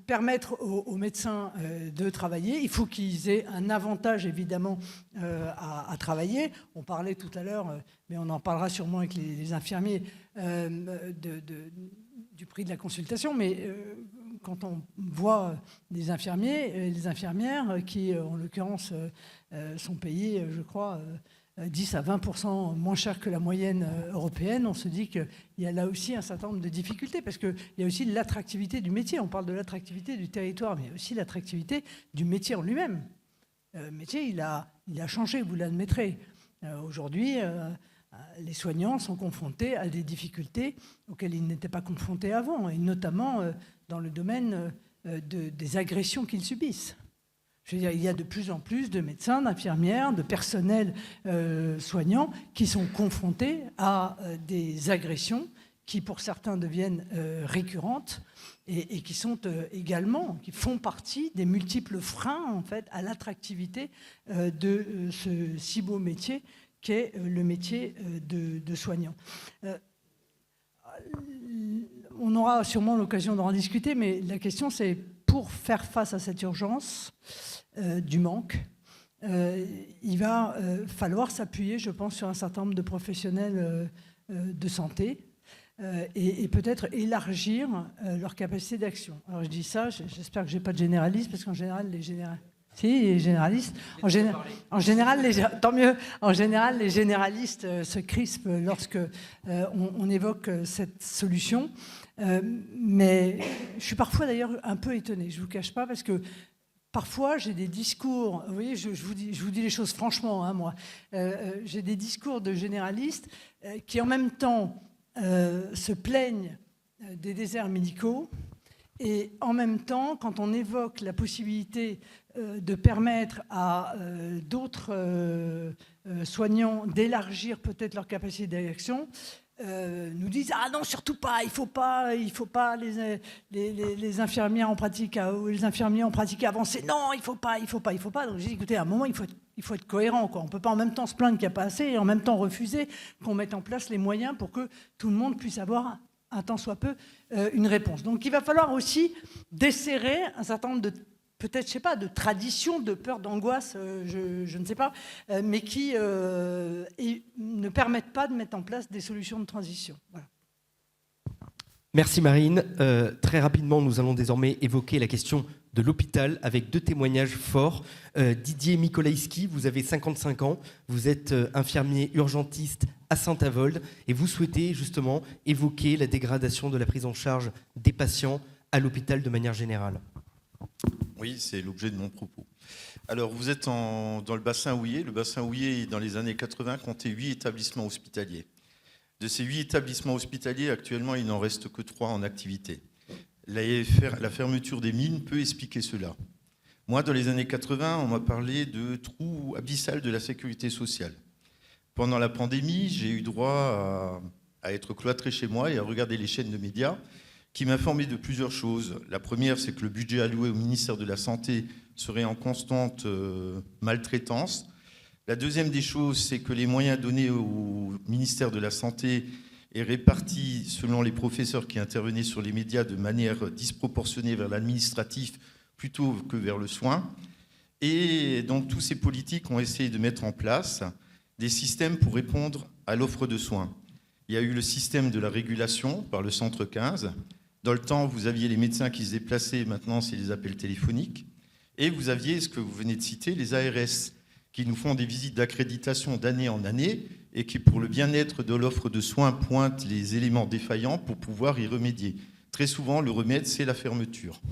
permettre aux médecins de travailler. Il faut qu'ils aient un avantage, évidemment, à travailler. On parlait tout à l'heure, mais on en parlera sûrement avec les infirmiers, du prix de la consultation, mais quand on voit des infirmiers et les infirmières qui, en l'occurrence, sont payés, je crois, 10 à 20% moins cher que la moyenne européenne, on se dit qu'il y a là aussi un certain nombre de difficultés, parce qu'il y a aussi l'attractivité du métier. On parle de l'attractivité du territoire, mais il y a aussi l'attractivité du métier en lui-même. Le métier, il a changé, vous l'admettrez. Aujourd'hui, les soignants sont confrontés à des difficultés auxquelles ils n'étaient pas confrontés avant, et notamment dans le domaine des agressions qu'ils subissent. Je veux dire, il y a de plus en plus de médecins, d'infirmières, de personnels soignants qui sont confrontés à des agressions qui, pour certains, deviennent récurrentes et qui sont également, qui font partie des multiples freins, en fait, à l'attractivité de ce si beau métier qu'est le métier de soignant. On aura sûrement l'occasion d'en discuter, mais la question, c'est pour faire face à cette urgence du manque, il va falloir s'appuyer, je pense, sur un certain nombre de professionnels de santé et peut-être élargir leur capacité d'action. Alors je dis ça, j'espère que je n'ai pas de généralistes, parce qu'en général, les généralistes... Si, les généralistes. En général, tant mieux. En général, les généralistes se crispent lorsque on évoque cette solution. Mais je suis parfois d'ailleurs un peu étonnée, je ne vous cache pas, parce que parfois j'ai des discours, vous voyez, je vous dis les choses franchement, hein, moi, j'ai des discours de généralistes qui en même temps se plaignent des déserts médicaux, et en même temps, quand on évoque la possibilité de permettre à d'autres soignants d'élargir peut-être leur capacité d'action, nous disent « Ah non, surtout pas, il faut pas les infirmières en pratique ou les infirmiers en pratique avancée. Non, il faut pas. » Donc j'ai dit « Écoutez, à un moment, il faut être cohérent, quoi. On ne peut pas en même temps se plaindre qu'il n'y a pas assez et en même temps refuser qu'on mette en place les moyens pour que tout le monde puisse avoir un tant soit peu une réponse. » Donc il va falloir aussi desserrer un certain nombre de, peut-être, je sais pas, de traditions, de peurs, d'angoisse, je ne sais pas, mais qui ne permettent pas de mettre en place des solutions de transition. Voilà. Merci Marine. Très rapidement, nous allons désormais évoquer la question de l'hôpital avec deux témoignages forts. Didier Mikolayski, vous avez 55 ans, vous êtes infirmier urgentiste à Saint-Avold et vous souhaitez justement évoquer la dégradation de la prise en charge des patients à l'hôpital de manière générale. Oui, c'est l'objet de mon propos. Alors, vous êtes dans le bassin houiller. Le bassin houiller, dans les années 80, comptait 8 établissements hospitaliers. De ces 8 établissements hospitaliers, actuellement, il n'en reste que 3 en activité. La fermeture des mines peut expliquer cela. Moi, dans les années 80, on m'a parlé de trou abyssal de la sécurité sociale. Pendant la pandémie, j'ai eu droit à être cloîtré chez moi et à regarder les chaînes de médias qui m'informaient de plusieurs choses. La première, c'est que le budget alloué au ministère de la Santé serait en constante maltraitance. La deuxième des choses, c'est que les moyens donnés au ministère de la Santé est réparti selon les professeurs qui intervenaient sur les médias de manière disproportionnée vers l'administratif plutôt que vers le soin. Et donc tous ces politiques ont essayé de mettre en place des systèmes pour répondre à l'offre de soins. Il y a eu le système de la régulation par le centre 15. Dans le temps, vous aviez les médecins qui se déplaçaient, maintenant c'est les appels téléphoniques. Et vous aviez ce que vous venez de citer, les ARS, qui nous font des visites d'accréditation d'année en année et qui, pour le bien-être de l'offre de soins, pointent les éléments défaillants pour pouvoir y remédier. Très souvent, le remède, c'est la fermeture.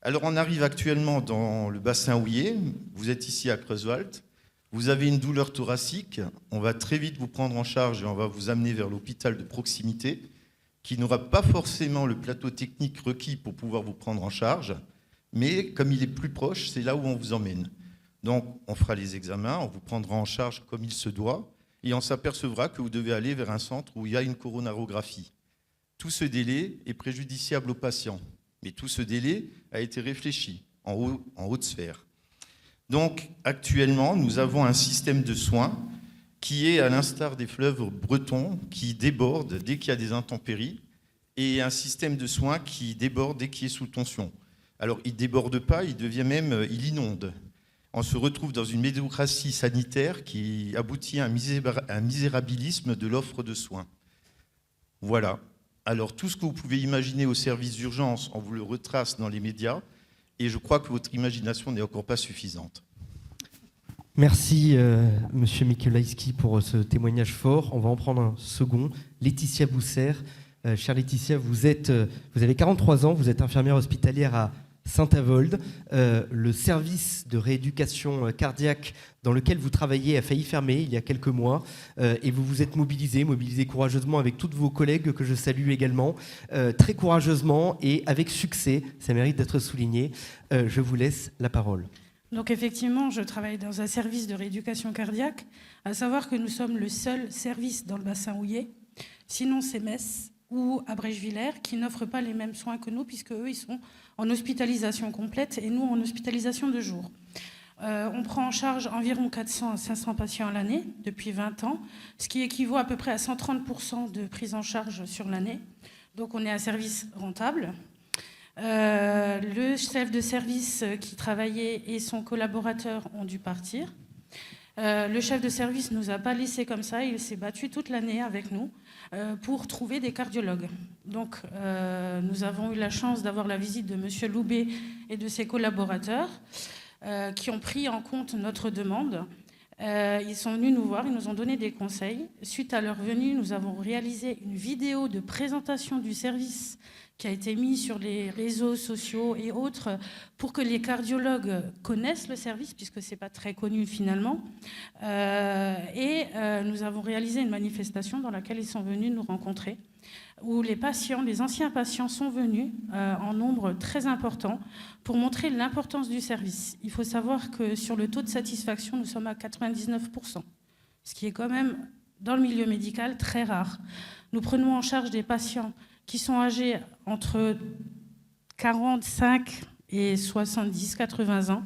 Alors, on arrive actuellement dans le bassin houiller. Vous êtes ici à Creuswald. Vous avez une douleur thoracique. On va très vite vous prendre en charge et on va vous amener vers l'hôpital de proximité qui n'aura pas forcément le plateau technique requis pour pouvoir vous prendre en charge. Mais comme il est plus proche, c'est là où on vous emmène. Donc, on fera les examens, on vous prendra en charge comme il se doit et on s'apercevra que vous devez aller vers un centre où il y a une coronarographie. Tout ce délai est préjudiciable aux patients, mais tout ce délai a été réfléchi en haute sphère. Donc, actuellement, nous avons un système de soins qui est à l'instar des fleuves bretons, qui déborde dès qu'il y a des intempéries, et un système de soins qui déborde dès qu'il est sous tension. Alors, il ne déborde pas, il inonde. On se retrouve dans une médiocratie sanitaire qui aboutit à un misérabilisme de l'offre de soins. Voilà. Alors, tout ce que vous pouvez imaginer au service d'urgence, on vous le retrace dans les médias, et je crois que votre imagination n'est encore pas suffisante. Merci, Monsieur Mikołaïski, pour ce témoignage fort. On va en prendre un second. Laetitia Bousser. Chère Laetitia, vous avez 43 ans, vous êtes infirmière hospitalière à Saint-Avold. Le service de rééducation cardiaque dans lequel vous travaillez a failli fermer il y a quelques mois et vous vous êtes mobilisé courageusement avec toutes vos collègues que je salue également, très courageusement et avec succès. Ça mérite d'être souligné. Je vous laisse la parole. Donc effectivement, je travaille dans un service de rééducation cardiaque, à savoir que nous sommes le seul service dans le bassin houiller. Sinon, c'est Metz ou Abrège-Villers qui n'offrent pas les mêmes soins que nous, puisque eux, ils sont en hospitalisation complète et nous en hospitalisation de jour. On prend en charge environ 400 à 500 patients à l'année depuis 20 ans, ce qui équivaut à peu près à 130% de prise en charge sur l'année. Donc on est un service rentable. Le chef de service qui travaillait et son collaborateur ont dû partir. Le chef de service ne nous a pas laissés comme ça, il s'est battu toute l'année avec nous pour trouver des cardiologues. Donc nous avons eu la chance d'avoir la visite de M. Loubet et de ses collaborateurs qui ont pris en compte notre demande. Ils sont venus nous voir, ils nous ont donné des conseils. Suite à leur venue, nous avons réalisé une vidéo de présentation du service qui a été mise sur les réseaux sociaux et autres pour que les cardiologues connaissent le service, puisque ce n'est pas très connu finalement. Nous avons réalisé une manifestation dans laquelle ils sont venus nous rencontrer, où les patients, les anciens patients sont venus en nombre très important pour montrer l'importance du service. Il faut savoir que sur le taux de satisfaction, nous sommes à 99%, ce qui est quand même, dans le milieu médical, très rare. Nous prenons en charge des patients qui sont âgés entre 45 et 70, 80 ans,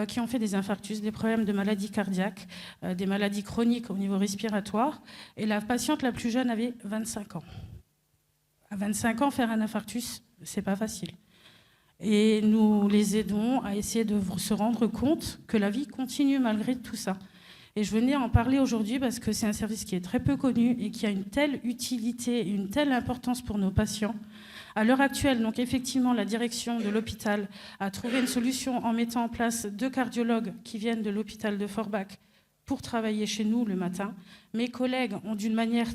qui ont fait des infarctus, des problèmes de maladies cardiaques, des maladies chroniques au niveau respiratoire. Et la patiente la plus jeune avait 25 ans. À 25 ans, faire un infarctus, c'est pas facile. Et nous les aidons à essayer de se rendre compte que la vie continue malgré tout ça. Et je venais en parler aujourd'hui parce que c'est un service qui est très peu connu et qui a une telle utilité, une telle importance pour nos patients. À l'heure actuelle, donc effectivement, la direction de l'hôpital a trouvé une solution en mettant en place 2 cardiologues qui viennent de l'hôpital de Forbach pour travailler chez nous le matin. Mes collègues ont d'une manière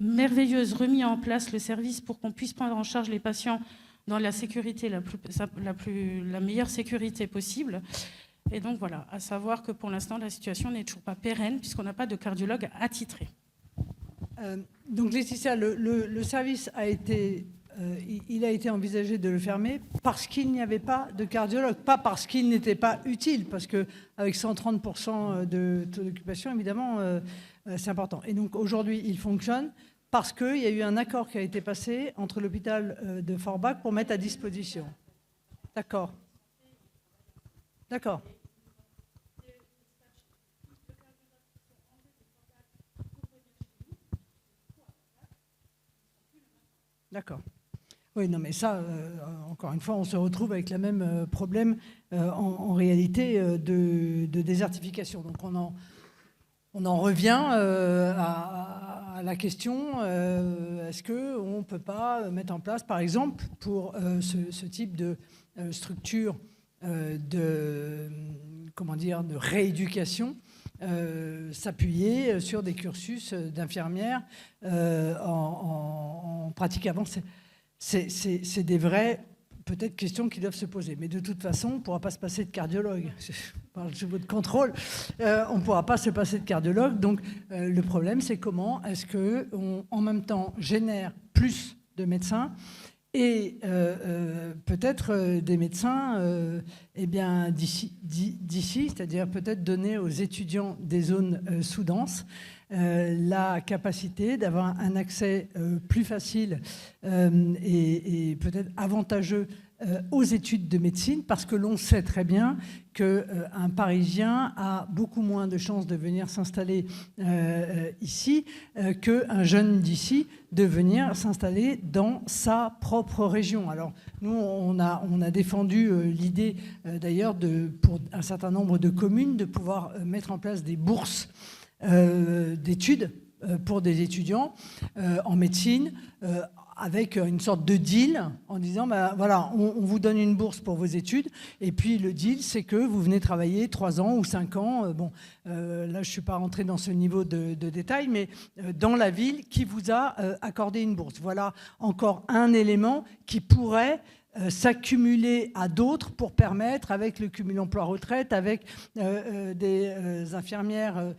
merveilleuse remis en place le service pour qu'on puisse prendre en charge les patients dans la sécurité, la meilleure sécurité possible. Et donc voilà, à savoir que pour l'instant, la situation n'est toujours pas pérenne puisqu'on n'a pas de cardiologue attitré. Donc Laetitia, le service a été envisagé de le fermer parce qu'il n'y avait pas de cardiologue, pas parce qu'il n'était pas utile, parce qu'avec 130% de taux d'occupation, évidemment, c'est important. Et donc aujourd'hui, il fonctionne parce qu'il y a eu un accord qui a été passé entre l'hôpital de Forbach pour mettre à disposition. D'accord. D'accord. D'accord. Oui, non, mais ça, encore une fois, on se retrouve avec le même problème en réalité de désertification. Donc on en revient à la question, est-ce qu'on ne peut pas mettre en place, par exemple, pour ce type de structure de rééducation, s'appuyer sur des cursus d'infirmières en pratique avancée. C'est des vraies peut-être questions qui doivent se poser. Mais de toute façon, on ne pourra pas se passer de cardiologue. Je parle sous votre contrôle. On ne pourra pas se passer de cardiologue. Donc le problème, c'est comment est-ce qu'on, en même temps, génère plus de médecins et peut-être des médecins d'ici, c'est-à-dire peut-être donner aux étudiants des zones sous-denses la capacité d'avoir un accès plus facile et peut-être avantageux aux études de médecine, parce que l'on sait très bien qu'un Parisien a beaucoup moins de chances de venir s'installer ici qu'un jeune d'ici de venir s'installer dans sa propre région. Alors nous, on a défendu l'idée d'ailleurs pour un certain nombre de communes de pouvoir mettre en place des bourses d'études pour des étudiants en médecine, avec une sorte de deal en disant voilà, on vous donne une bourse pour vos études, et puis le deal, c'est que vous venez travailler 3 ans ou 5 ans, là je ne suis pas rentré dans ce niveau de détail, mais dans la ville qui vous a accordé une bourse. Voilà encore un élément qui pourrait s'accumuler à d'autres pour permettre, avec le cumul emploi-retraite, avec des infirmières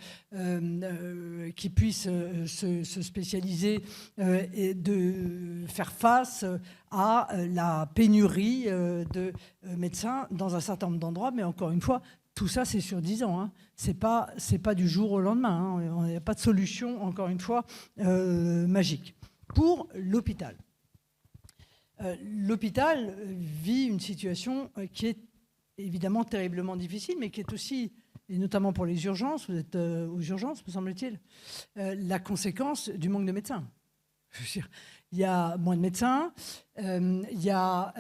qui puissent se spécialiser et de faire face à la pénurie de médecins dans un certain nombre d'endroits. Mais encore une fois, tout ça, c'est sur 10 ans. Hein. C'est pas du jour au lendemain. Il n'y a pas de solution, encore une fois, magique. Pour l'hôpital. L'hôpital vit une situation qui est évidemment terriblement difficile, mais qui est aussi, et notamment pour les urgences, vous êtes aux urgences, me semble-t-il, la conséquence du manque de médecins. Je veux dire, il y a moins de médecins, il y a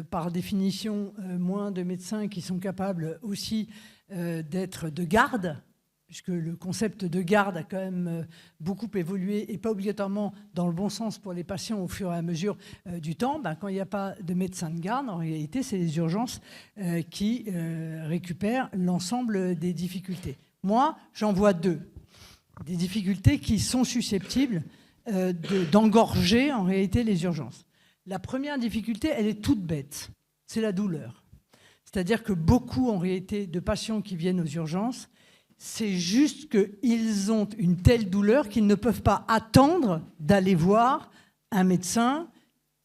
par définition moins de médecins qui sont capables aussi d'être de garde, puisque le concept de garde a quand même beaucoup évolué et pas obligatoirement dans le bon sens pour les patients au fur et à mesure du temps. Quand il n'y a pas de médecin de garde, en réalité, c'est les urgences qui récupèrent l'ensemble des difficultés. Moi, j'en vois 2. Des difficultés qui sont susceptibles d'engorger en réalité les urgences. La première difficulté, elle est toute bête, c'est la douleur. C'est-à-dire que beaucoup, en réalité, de patients qui viennent aux urgences, c'est juste qu'ils ont une telle douleur qu'ils ne peuvent pas attendre d'aller voir un médecin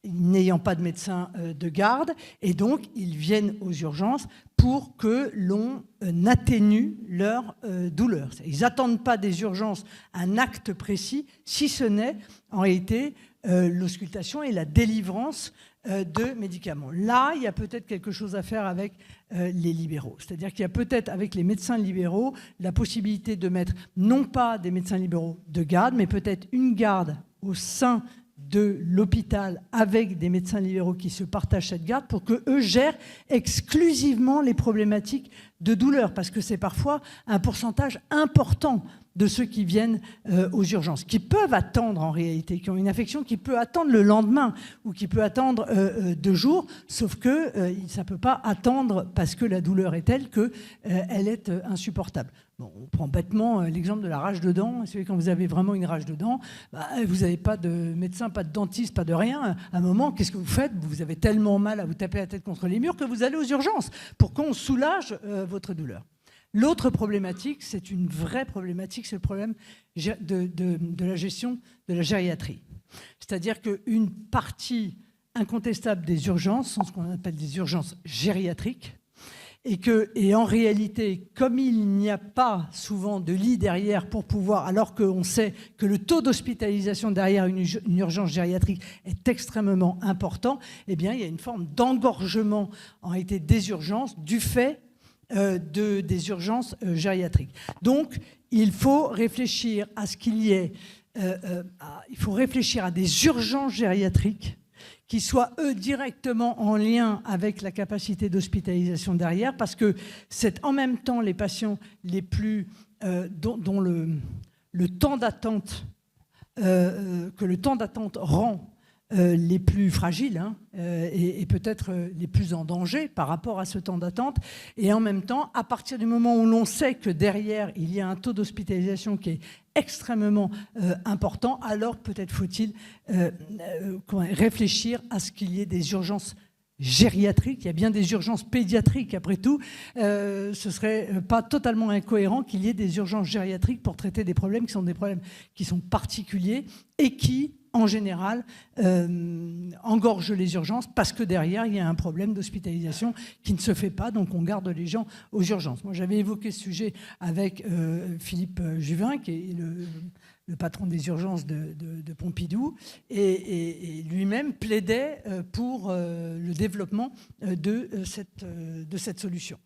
n'ayant pas de médecin de garde, et donc ils viennent aux urgences pour que l'on atténue leur douleur. Ils n'attendent pas des urgences un acte précis, si ce n'est en réalité l'auscultation et la délivrance de médicaments. Là, il y a peut-être quelque chose à faire avec les libéraux. C'est-à-dire qu'il y a peut-être avec les médecins libéraux la possibilité de mettre non pas des médecins libéraux de garde, mais peut-être une garde au sein de l'hôpital avec des médecins libéraux qui se partagent cette garde pour qu'eux gèrent exclusivement les problématiques de douleur, parce que c'est parfois un pourcentage important de ceux qui viennent aux urgences, qui peuvent attendre en réalité, qui ont une affection qui peut attendre le lendemain ou qui peut attendre 2 jours, sauf que ça ne peut pas attendre parce que la douleur est telle qu'elle est insupportable. Bon, on prend bêtement l'exemple de la rage de dents. Vous savez, quand vous avez vraiment une rage de dents, vous n'avez pas de médecin, pas de dentiste, pas de rien. À un moment, qu'est-ce que vous faites ? Vous avez tellement mal à vous taper la tête contre les murs que vous allez aux urgences pour qu'on soulage votre douleur. L'autre problématique, c'est une vraie problématique, c'est le problème de la gestion de la gériatrie. C'est-à-dire qu'une partie incontestable des urgences sont ce qu'on appelle des urgences gériatriques, et en réalité, comme il n'y a pas souvent de lit derrière pour pouvoir, alors qu'on sait que le taux d'hospitalisation derrière une urgence gériatrique est extrêmement important, eh bien, il y a une forme d'engorgement en réalité des urgences du fait des urgences gériatriques. Donc, il faut réfléchir à ce qu'il y ait, il faut réfléchir à des urgences gériatriques qui soient, eux, directement en lien avec la capacité d'hospitalisation derrière, parce que c'est en même temps les patients les plus dont le temps d'attente, que le temps d'attente rend les plus fragiles et peut-être les plus en danger par rapport à ce temps d'attente. Et en même temps, à partir du moment où l'on sait que derrière, il y a un taux d'hospitalisation qui est extrêmement important, alors peut-être faut-il réfléchir à ce qu'il y ait des urgences gériatriques. Il y a bien des urgences pédiatriques après tout. Ce serait pas totalement incohérent qu'il y ait des urgences gériatriques pour traiter des problèmes qui sont des problèmes qui sont particuliers et qui, en général, engorgent les urgences parce que derrière, il y a un problème d'hospitalisation qui ne se fait pas, donc on garde les gens aux urgences. Moi, j'avais évoqué ce sujet avec Philippe Juvin, qui est le patron des urgences de Pompidou, et lui-même plaidait pour le développement de cette solution.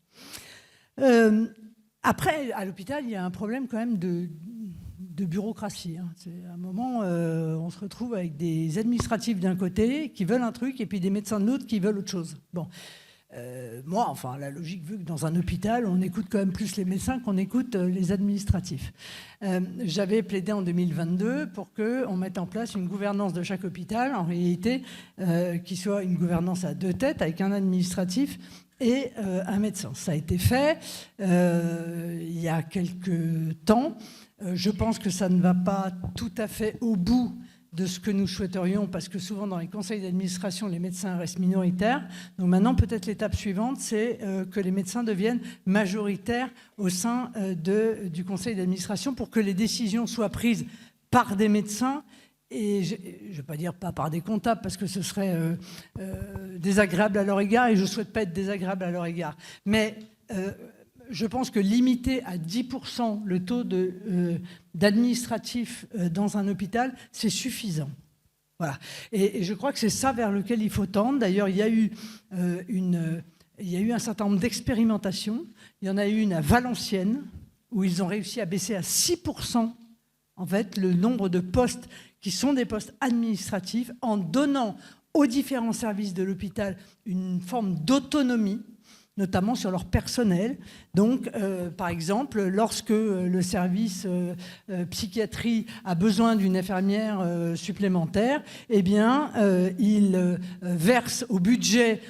Après, à l'hôpital, il y a un problème quand même de bureaucratie. C'est un moment, on se retrouve avec des administratifs d'un côté qui veulent un truc et puis des médecins de l'autre qui veulent autre chose. Bon. Moi, enfin, la logique veut que dans un hôpital, on écoute quand même plus les médecins qu'on écoute les administratifs. J'avais plaidé en 2022 pour qu'on mette en place une gouvernance de chaque hôpital, en réalité, qui soit une gouvernance à 2 têtes, avec un administratif et un médecin. Ça a été fait il y a quelques temps. Je pense que ça ne va pas tout à fait au bout de ce que nous souhaiterions, parce que souvent dans les conseils d'administration, les médecins restent minoritaires. Donc maintenant, peut-être l'étape suivante, c'est que les médecins deviennent majoritaires au sein du conseil d'administration pour que les décisions soient prises par des médecins et je ne vais pas dire pas par des comptables parce que ce serait désagréable à leur égard et je ne souhaite pas être désagréable à leur égard. Mais je pense que limiter à 10% le taux d'administratif dans un hôpital, c'est suffisant. Voilà. Et je crois que c'est ça vers lequel il faut tendre. D'ailleurs, il y a eu un certain nombre d'expérimentations. Il y en a eu une à Valenciennes, où ils ont réussi à baisser à 6% en fait, le nombre de postes qui sont des postes administratifs en donnant aux différents services de l'hôpital une forme d'autonomie, notamment sur leur personnel. Donc, par exemple, lorsque le service psychiatrie a besoin d'une infirmière supplémentaire, eh bien, il verse au budget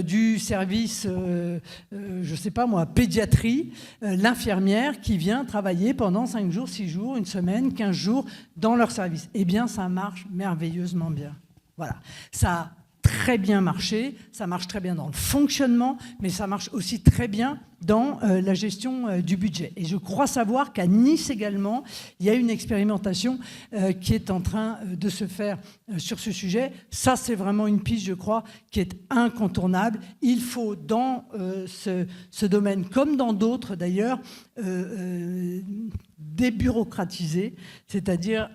du service, je ne sais pas moi, pédiatrie, l'infirmière qui vient travailler pendant 5 jours, 6 jours, 1 semaine, 15 jours dans leur service. Eh bien, ça marche merveilleusement bien. Voilà. Ça très bien marché, ça marche très bien dans le fonctionnement, mais ça marche aussi très bien dans la gestion du budget. Et je crois savoir qu'à Nice également, il y a une expérimentation qui est en train de se faire sur ce sujet. Ça, c'est vraiment une piste, je crois, qui est incontournable. Il faut, dans ce domaine, comme dans d'autres d'ailleurs, débureaucratiser, c'est-à-dire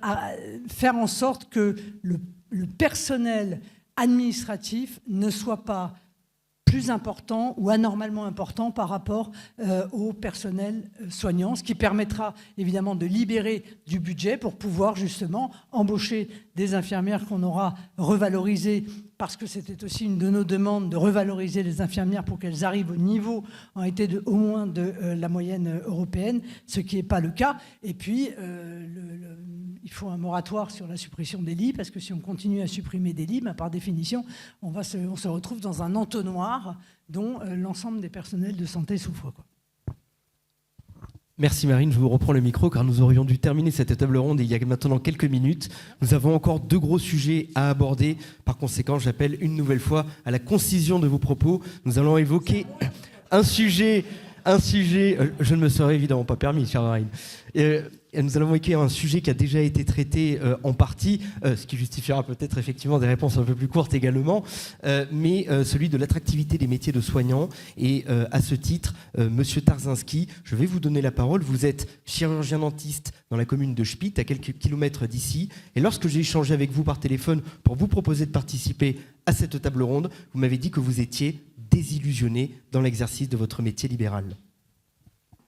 faire en sorte que le personnel administratif ne soit pas plus important ou anormalement important par rapport au personnel soignant, ce qui permettra évidemment de libérer du budget pour pouvoir justement embaucher des infirmières qu'on aura revalorisées, parce que c'était aussi une de nos demandes de revaloriser les infirmières pour qu'elles arrivent au niveau en été au moins de la moyenne européenne, ce qui n'est pas le cas. Et puis, il faut un moratoire sur la suppression des lits, parce que si on continue à supprimer des lits, par définition, on se retrouve dans un entonnoir dont l'ensemble des personnels de santé souffrent, quoi. Merci Marine, je vous reprends le micro car nous aurions dû terminer cette table ronde il y a maintenant quelques minutes. Nous avons encore 2 gros sujets à aborder. Par conséquent, j'appelle une nouvelle fois à la concision de vos propos. Nous allons évoquer un sujet, je ne me serais évidemment pas permis, chère Marine. Nous allons évoquer un sujet qui a déjà été traité en partie, ce qui justifiera peut-être effectivement des réponses un peu plus courtes également, mais celui de l'attractivité des métiers de soignants. Et à ce titre, Monsieur Tarzinski, je vais vous donner la parole. Vous êtes chirurgien-dentiste dans la commune de Spit, à quelques kilomètres d'ici. Et lorsque j'ai échangé avec vous par téléphone pour vous proposer de participer à cette table ronde, vous m'avez dit que vous étiez désillusionné dans l'exercice de votre métier libéral.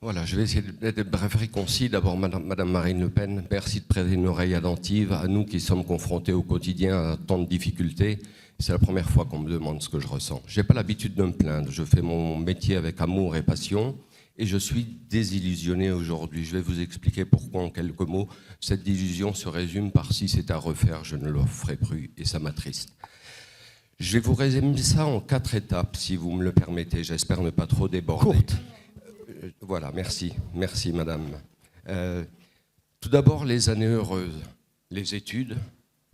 Voilà, je vais essayer d'être bref et concis. D'abord, Madame Marine Le Pen, merci de prêter une oreille attentive à nous qui sommes confrontés au quotidien à tant de difficultés. C'est la première fois qu'on me demande ce que je ressens. Je n'ai pas l'habitude de me plaindre. Je fais mon métier avec amour et passion. Et je suis désillusionné aujourd'hui. Je vais vous expliquer pourquoi en quelques mots. Cette désillusion se résume par si c'est à refaire, je ne le ferai plus, et ça m'attriste. Je vais vous résumer ça en 4 étapes, si vous me le permettez. J'espère ne pas trop déborder. Courte. Voilà, merci. Merci, madame. Tout d'abord, les années heureuses. Les études,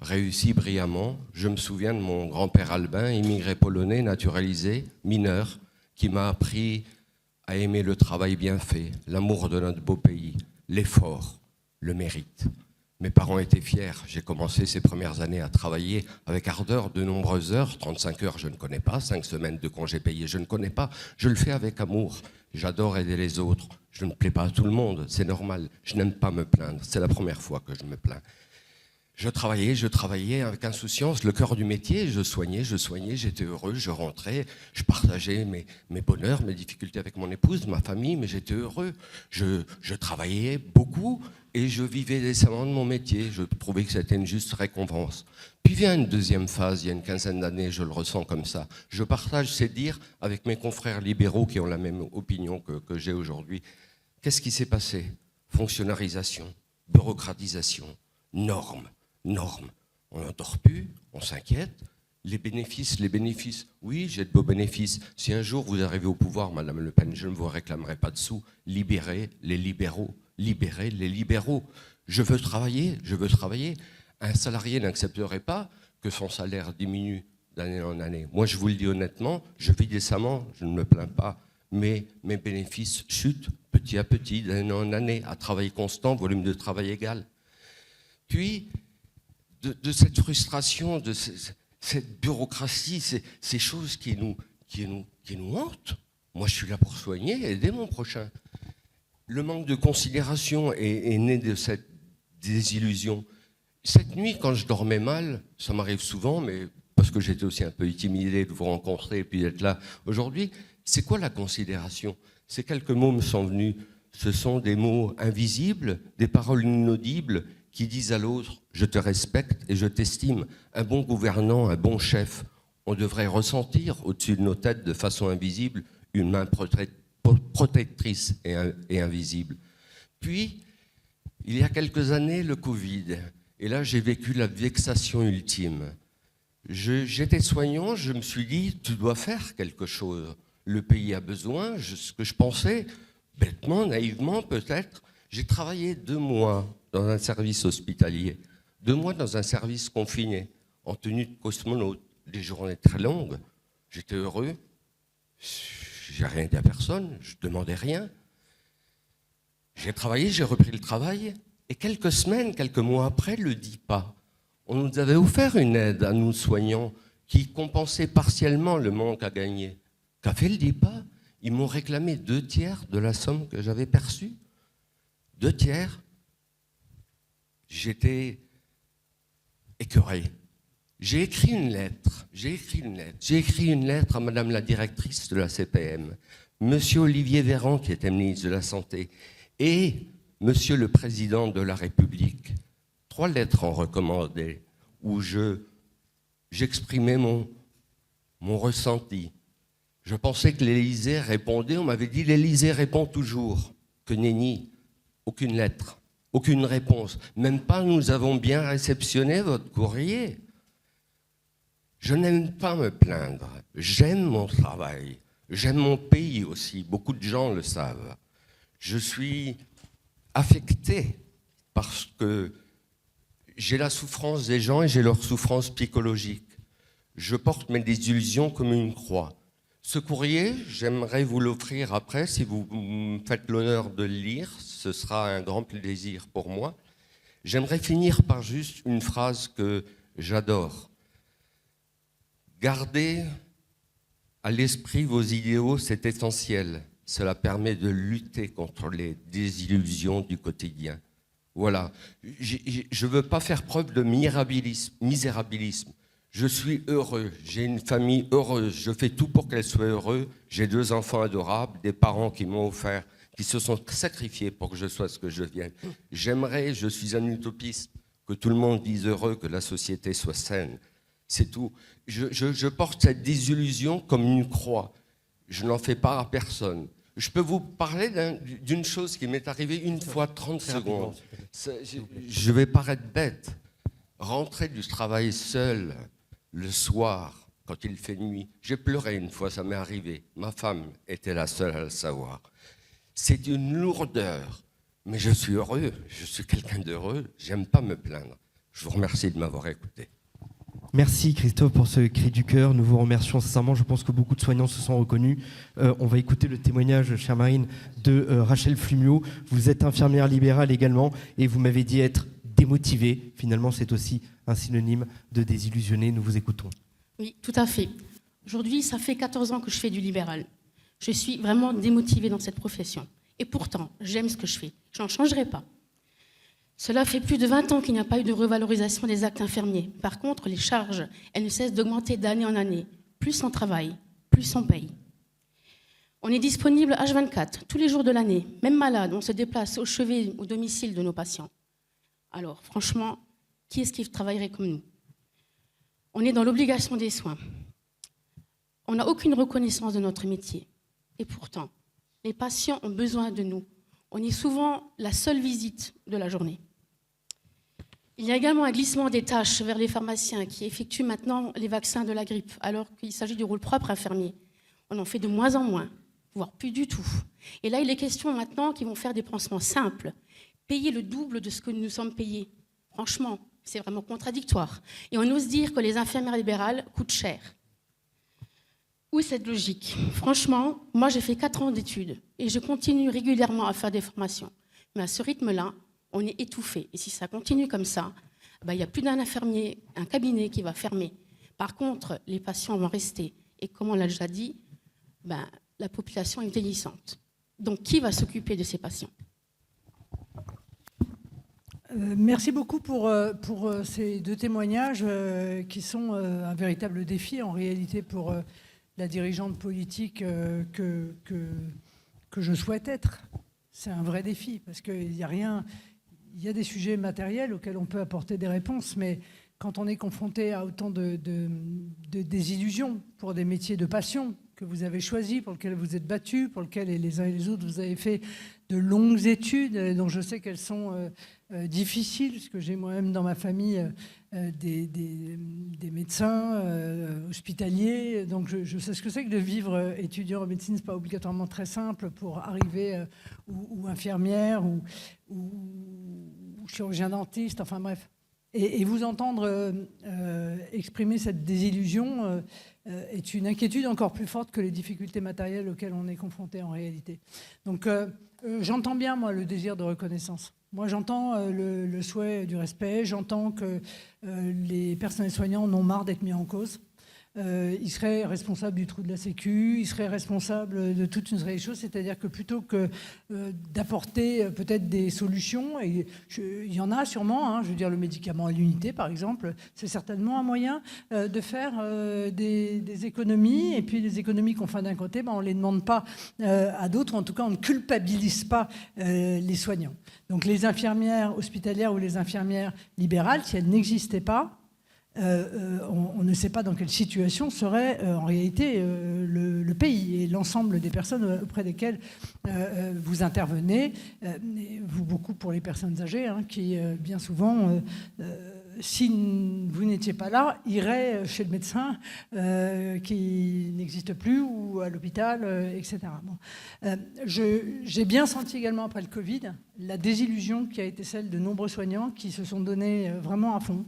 réussies brillamment. Je me souviens de mon grand-père Albin, immigré polonais, naturalisé, mineur, qui m'a appris à aimer le travail bien fait, l'amour de notre beau pays, l'effort, le mérite. Mes parents étaient fiers. J'ai commencé ces premières années à travailler avec ardeur, de nombreuses heures. 35 heures, je ne connais pas. 5 semaines de congés payés, je ne connais pas. Je le fais avec amour. J'adore aider les autres. Je ne plais pas à tout le monde, c'est normal. Je n'aime pas me plaindre. C'est la première fois que je me plains. Je travaillais avec insouciance, le cœur du métier. Je soignais, j'étais heureux, je rentrais. Je partageais mes bonheurs, mes difficultés avec mon épouse, ma famille, mais j'étais heureux. Je travaillais beaucoup et je vivais décemment de mon métier. Je trouvais que c'était une juste récompense. Puis vient une deuxième phase, il y a une quinzaine d'années, je le ressens comme ça. Je partage ces dires avec mes confrères libéraux qui ont la même opinion que j'ai aujourd'hui. Qu'est-ce qui s'est passé? Fonctionnalisation, bureaucratisation, normes. On n'en dort plus, on s'inquiète. Les bénéfices, oui, j'ai de beaux bénéfices. Si un jour vous arrivez au pouvoir, Madame Le Pen, je ne vous réclamerai pas de sous. Libérez les libéraux. Je veux travailler. Un salarié n'accepterait pas que son salaire diminue d'année en année. Moi, je vous le dis honnêtement, je vis décemment, je ne me plains pas, mais mes bénéfices chutent petit à petit, d'année en année, à travail constant, volume de travail égal. Puis, de cette frustration, de cette bureaucratie, ces choses qui nous hantent. Moi, je suis là pour soigner et aider mon prochain. Le manque de considération est né de cette désillusion. Cette nuit, quand je dormais mal, ça m'arrive souvent, mais parce que j'étais aussi un peu intimidé de vous rencontrer et puis d'être là aujourd'hui, c'est quoi la considération? Ces quelques mots me sont venus. Ce sont des mots invisibles, des paroles inaudibles, qui disent à l'autre « je te respecte et je t'estime ». Un bon gouvernant, un bon chef, on devrait ressentir au-dessus de nos têtes de façon invisible une main protectrice et invisible. Puis, il y a quelques années, le Covid. Et là, j'ai vécu la vexation ultime. J'étais soignant, je me suis dit « tu dois faire quelque chose ». Le pays a besoin, ce que je pensais, bêtement, naïvement peut-être. J'ai travaillé 2 mois dans un service hospitalier, 2 mois dans un service confiné, en tenue de cosmonaute, des journées très longues. J'étais heureux, j'ai rien dit à personne, je ne demandais rien. J'ai travaillé, j'ai repris le travail, et quelques semaines, quelques mois après, le DIPA, on nous avait offert une aide à nous soignants qui compensait partiellement le manque à gagner. Qu'a fait le DIPA? Ils m'ont réclamé 2/3 de la somme que j'avais perçue. 2/3. J'étais écœuré. J'ai écrit une lettre à Madame la directrice de la CPM, Monsieur Olivier Véran, qui était ministre de la Santé, et Monsieur le Président de la République. 3 lettres en recommandé, où j'exprimais mon ressenti. Je pensais que l'Élysée répondait, on m'avait dit l'Élysée répond toujours. Que nenni, aucune lettre. Aucune réponse. Même pas nous avons bien réceptionné votre courrier. Je n'aime pas me plaindre. J'aime mon travail. J'aime mon pays aussi. Beaucoup de gens le savent. Je suis affecté parce que j'ai la souffrance des gens et j'ai leur souffrance psychologique. Je porte mes désillusions comme une croix. Ce courrier, j'aimerais vous l'offrir après, si vous me faites l'honneur de le lire, ce sera un grand plaisir pour moi. J'aimerais finir par juste une phrase que j'adore. Gardez à l'esprit vos idéaux, c'est essentiel. Cela permet de lutter contre les désillusions du quotidien. Voilà. Je ne veux pas faire preuve de misérabilisme. Je suis heureux, j'ai une famille heureuse, je fais tout pour qu'elle soit heureuse. J'ai 2 enfants adorables, des parents qui m'ont offert, qui se sont sacrifiés pour que je sois ce que je vienne. J'aimerais, je suis un utopiste, que tout le monde dise heureux, que la société soit saine. C'est tout. Je porte cette désillusion comme une croix. Je n'en fais part à personne. Je peux vous parler d'une chose qui m'est arrivée une fois 30 secondes. Je vais paraître bête. Rentrer du travail seul le soir, quand il fait nuit. J'ai pleuré une fois, ça m'est arrivé. Ma femme était la seule à le savoir. C'est une lourdeur, mais je suis heureux. Je suis quelqu'un d'heureux. J'aime pas me plaindre. Je vous remercie de m'avoir écouté. Merci Christophe pour ce cri du cœur. Nous vous remercions sincèrement. Je pense que beaucoup de soignants se sont reconnus. On va écouter le témoignage, chère Marine, de Rachel Flumiot. Vous êtes infirmière libérale également et vous m'avez dit être démotivée. Finalement, c'est aussi un synonyme de désillusionné. Nous vous écoutons. Oui, tout à fait. Aujourd'hui, ça fait 14 ans que je fais du libéral. Je suis vraiment démotivée dans cette profession. Et pourtant, j'aime ce que je fais. Je n'en changerai pas. Cela fait plus de 20 ans qu'il n'y a pas eu de revalorisation des actes infirmiers. Par contre, les charges, elles ne cessent d'augmenter d'année en année. Plus on travaille, plus on paye. On est disponible H24, tous les jours de l'année. Même malade, on se déplace au chevet, au domicile de nos patients. Alors, franchement, qui est-ce qui travaillerait comme nous? On est dans l'obligation des soins. On n'a aucune reconnaissance de notre métier. Et pourtant, les patients ont besoin de nous. On est souvent la seule visite de la journée. Il y a également un glissement des tâches vers les pharmaciens qui effectuent maintenant les vaccins de la grippe, alors qu'il s'agit du rôle propre infirmier. On en fait de moins en moins, voire plus du tout. Et là, il est question maintenant qu'ils vont faire des pansements simples, payer le double de ce que nous sommes payés. Franchement, c'est vraiment contradictoire. Et on ose dire que les infirmières libérales coûtent cher. Où est cette logique? Franchement, moi j'ai fait 4 ans d'études et je continue régulièrement à faire des formations. Mais à ce rythme-là, on est étouffé. Et si ça continue comme ça, il n'y a plus d'un infirmier, un cabinet qui va fermer. Par contre, les patients vont rester. Et comme on l'a déjà dit, la population est vieillissante. Donc qui va s'occuper de ces patients? Merci beaucoup pour ces 2 témoignages qui sont un véritable défi en réalité pour la dirigeante politique que je souhaite être. C'est un vrai défi parce qu'il y a rien, il y a des sujets matériels auxquels on peut apporter des réponses, mais quand on est confronté à autant de désillusions pour des métiers de passion que vous avez choisis, pour lesquels vous êtes battus, pour lesquels les uns et les autres vous avez fait de longues études, dont je sais qu'elles sont difficiles, parce que j'ai moi-même dans ma famille des médecins hospitaliers, donc je sais ce que c'est que de vivre étudiant en médecine. C'est pas obligatoirement très simple pour arriver ou infirmière ou chirurgien dentiste, enfin bref. Et vous entendre exprimer cette désillusion est une inquiétude encore plus forte que les difficultés matérielles auxquelles on est confronté en réalité. Donc j'entends bien, moi, le désir de reconnaissance. Moi, j'entends le souhait du respect, j'entends que les personnels soignants en ont marre d'être mis en cause. Ils seraient responsables du trou de la Sécu, ils seraient responsables de toute une série de choses, c'est-à-dire que plutôt que d'apporter peut-être des solutions, et il y en a sûrement, hein, je veux dire le médicament à l'unité par exemple, c'est certainement un moyen de faire des économies, et puis les économies qu'on fait d'un côté, on ne les demande pas à d'autres, en tout cas on ne culpabilise pas les soignants. Donc les infirmières hospitalières ou les infirmières libérales, si elles n'existaient pas, on ne sait pas dans quelle situation serait en réalité le pays et l'ensemble des personnes auprès desquelles vous intervenez, vous beaucoup pour les personnes âgées, hein, qui bien souvent, si vous n'étiez pas là, iraient chez le médecin qui n'existe plus ou à l'hôpital, etc. Bon. J'ai bien senti également après le Covid la désillusion qui a été celle de nombreux soignants qui se sont donnés vraiment à fond,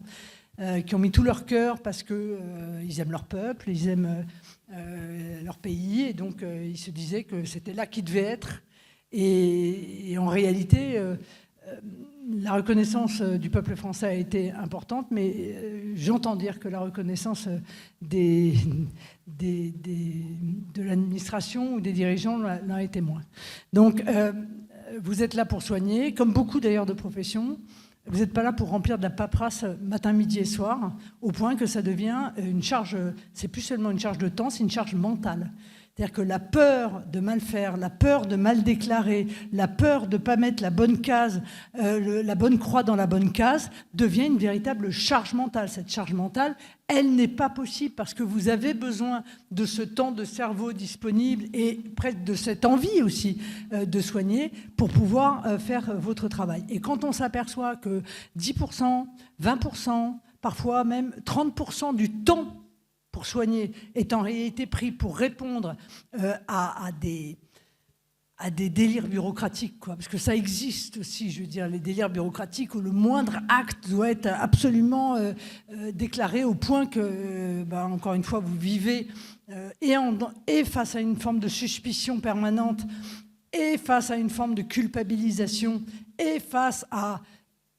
qui ont mis tout leur cœur parce qu'ils aiment leur peuple, ils aiment leur pays, et donc ils se disaient que c'était là qu'ils devaient être. Et en réalité, la reconnaissance du peuple français a été importante, mais j'entends dire que la reconnaissance de l'administration ou des dirigeants l'a été moins. Donc, vous êtes là pour soigner, comme beaucoup d'ailleurs de professions. Vous n'êtes pas là pour remplir de la paperasse matin, midi et soir, au point que ça devient une charge, c'est plus seulement une charge de temps, c'est une charge mentale. C'est-à-dire que la peur de mal faire, la peur de mal déclarer, la peur de ne pas mettre la bonne case, la bonne croix dans la bonne case, devient une véritable charge mentale. Cette charge mentale, elle n'est pas possible parce que vous avez besoin de ce temps de cerveau disponible et presque de cette envie aussi de soigner pour pouvoir faire votre travail. Et quand on s'aperçoit que 10%, 20%, parfois même 30% du temps pour soigner est en réalité pris pour répondre à des délires bureaucratiques, quoi. Parce que ça existe aussi, je veux dire, les délires bureaucratiques où le moindre acte doit être absolument déclaré au point que, encore une fois, vous vivez et face à une forme de suspicion permanente, et face à une forme de culpabilisation, et face à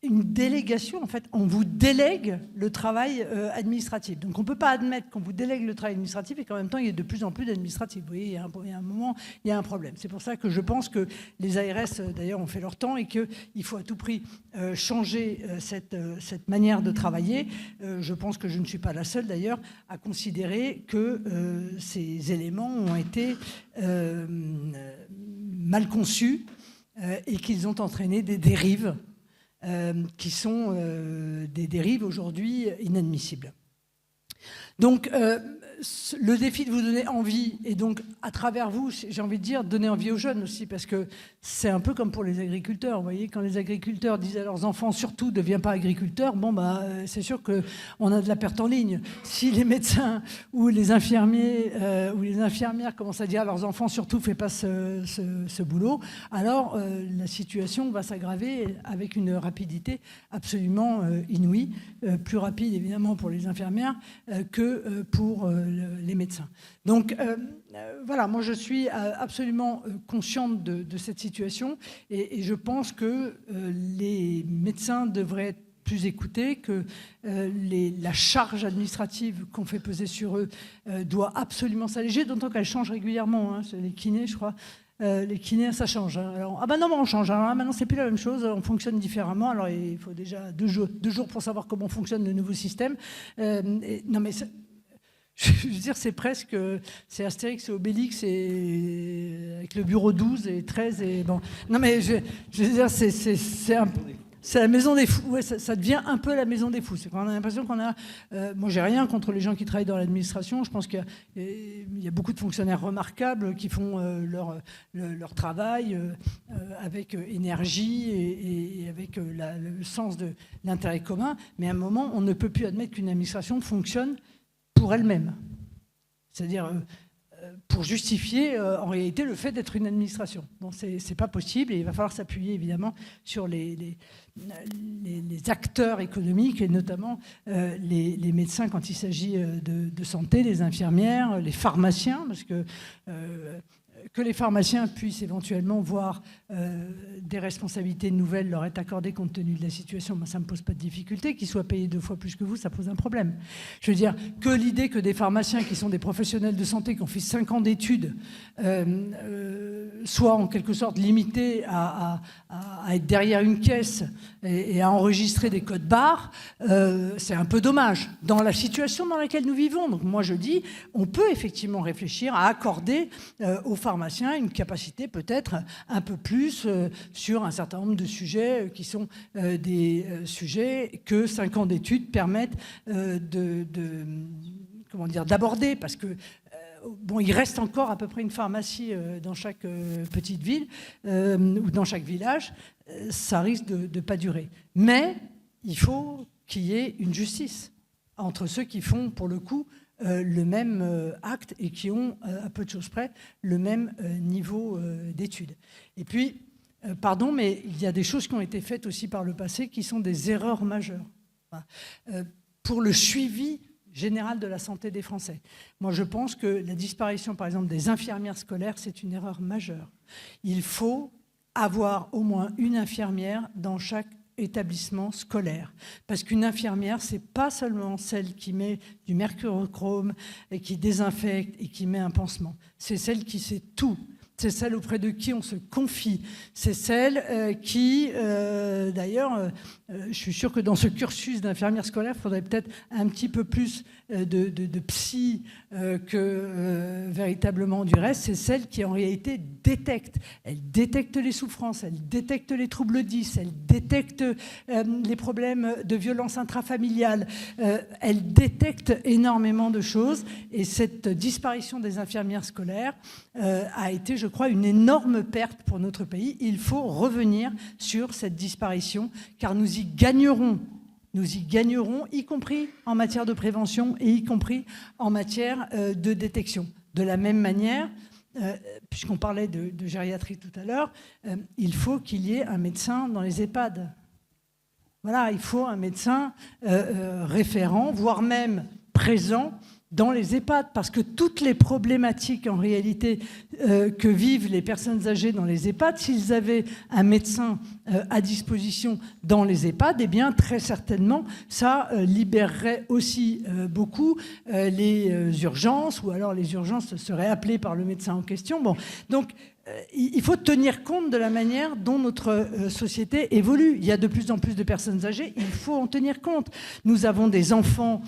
une délégation. En fait, on vous délègue le travail administratif. Donc on ne peut pas admettre qu'on vous délègue le travail administratif et qu'en même temps, il y ait de plus en plus d'administratifs. Vous voyez, il y a un moment, il y a un problème. C'est pour ça que je pense que les ARS, d'ailleurs, ont fait leur temps et qu'il faut à tout prix changer cette manière de travailler. Je pense que je ne suis pas la seule, d'ailleurs, à considérer que ces éléments ont été mal conçus et qu'ils ont entraîné des dérives qui sont des dérives aujourd'hui inadmissibles. Donc, le défi de vous donner envie, et donc à travers vous, j'ai envie de dire, donner envie aux jeunes aussi, parce que c'est un peu comme pour les agriculteurs. Vous voyez, quand les agriculteurs disent à leurs enfants, surtout, ne deviens pas agriculteur, c'est sûr qu'on a de la perte en ligne. Si les médecins ou les infirmiers ou les infirmières commencent à dire à leurs enfants, surtout, fais pas ce boulot, alors la situation va s'aggraver avec une rapidité absolument inouïe, plus rapide évidemment pour les infirmières que pour les médecins. Donc voilà, moi je suis absolument consciente de cette situation et je pense que les médecins devraient être plus écoutés, que la charge administrative qu'on fait peser sur eux doit absolument s'alléger, d'autant qu'elle change régulièrement. Hein. Les kinés, je crois, les kinés, ça change. Hein. Alors, on change. Hein. Maintenant, c'est plus la même chose. On fonctionne différemment. Alors, il faut déjà deux jours pour savoir comment fonctionne le nouveau système. Non, mais je veux dire, c'est presque, c'est Astérix et Obélix avec le bureau 12 et 13 et bon. Non, mais je veux dire, c'est la maison des fous. Ouais, ça devient un peu la maison des fous. C'est qu'on a l'impression qu'on a. Moi, j'ai rien contre les gens qui travaillent dans l'administration. Je pense qu'il y a beaucoup de fonctionnaires remarquables qui font leur travail avec énergie et avec le sens de l'intérêt commun. Mais à un moment, on ne peut plus admettre qu'une administration fonctionne pour elle-même. C'est-à-dire pour justifier en réalité le fait d'être une administration. Bon, c'est pas possible et il va falloir s'appuyer évidemment sur les acteurs économiques et notamment les médecins quand il s'agit de santé, les infirmières, les pharmaciens, parce que les pharmaciens puissent éventuellement voir des responsabilités nouvelles leur être accordées compte tenu de la situation, moi, ça ne me pose pas de difficulté. Qu'ils soient payés 2 fois plus que vous, ça pose un problème. Je veux dire que l'idée que des pharmaciens qui sont des professionnels de santé, qui ont fait 5 ans d'études, soient en quelque sorte limités à être derrière une caisse et à enregistrer des codes barres, c'est un peu dommage dans la situation dans laquelle nous vivons. Donc moi je dis, on peut effectivement réfléchir à accorder aux pharmaciens une capacité peut-être un peu plus sur un certain nombre de sujets qui sont des sujets que 5 ans d'études permettent d'aborder, parce que bon, il reste encore à peu près une pharmacie dans chaque petite ville ou dans chaque village. Ça risque de ne pas durer. Mais il faut qu'il y ait une justice entre ceux qui font, pour le coup, le même acte et qui ont, à peu de choses près, le même niveau d'études. Et puis, pardon, mais il y a des choses qui ont été faites aussi par le passé qui sont des erreurs majeures. Pour le suivi général de la santé des Français. Moi, je pense que la disparition, par exemple, des infirmières scolaires, c'est une erreur majeure. Il faut avoir au moins une infirmière dans chaque établissement scolaire. Parce qu'une infirmière, c'est pas seulement celle qui met du mercurochrome et qui désinfecte et qui met un pansement. C'est celle qui sait tout c'est celle auprès de qui on se confie. C'est celle qui, d'ailleurs, je suis sûre que dans ce cursus d'infirmière scolaire, il faudrait peut-être un petit peu plus de psy que véritablement du reste. C'est celle qui, en réalité, détecte. Elle détecte les souffrances, elle détecte les troubles 10, elle détecte les problèmes de violence intrafamiliale. Elle détecte énormément de choses. Et cette disparition des infirmières scolaires a été, je crois, une énorme perte pour notre pays. Il faut revenir sur cette disparition, car nous y gagnerons. Nous y gagnerons, y compris en matière de prévention et y compris en matière de détection. De la même manière, puisqu'on parlait de gériatrie tout à l'heure, il faut qu'il y ait un médecin dans les EHPAD. Voilà, il faut un médecin référent, voire même présent dans les EHPAD, parce que toutes les problématiques en réalité que vivent les personnes âgées dans les EHPAD, s'ils avaient un médecin à disposition dans les EHPAD, eh bien très certainement ça libérerait aussi beaucoup les urgences, ou alors les urgences seraient appelées par le médecin en question. Bon, donc il faut tenir compte de la manière dont notre société évolue. Il y a de plus en plus de personnes âgées, il faut en tenir compte. Nous avons des enfants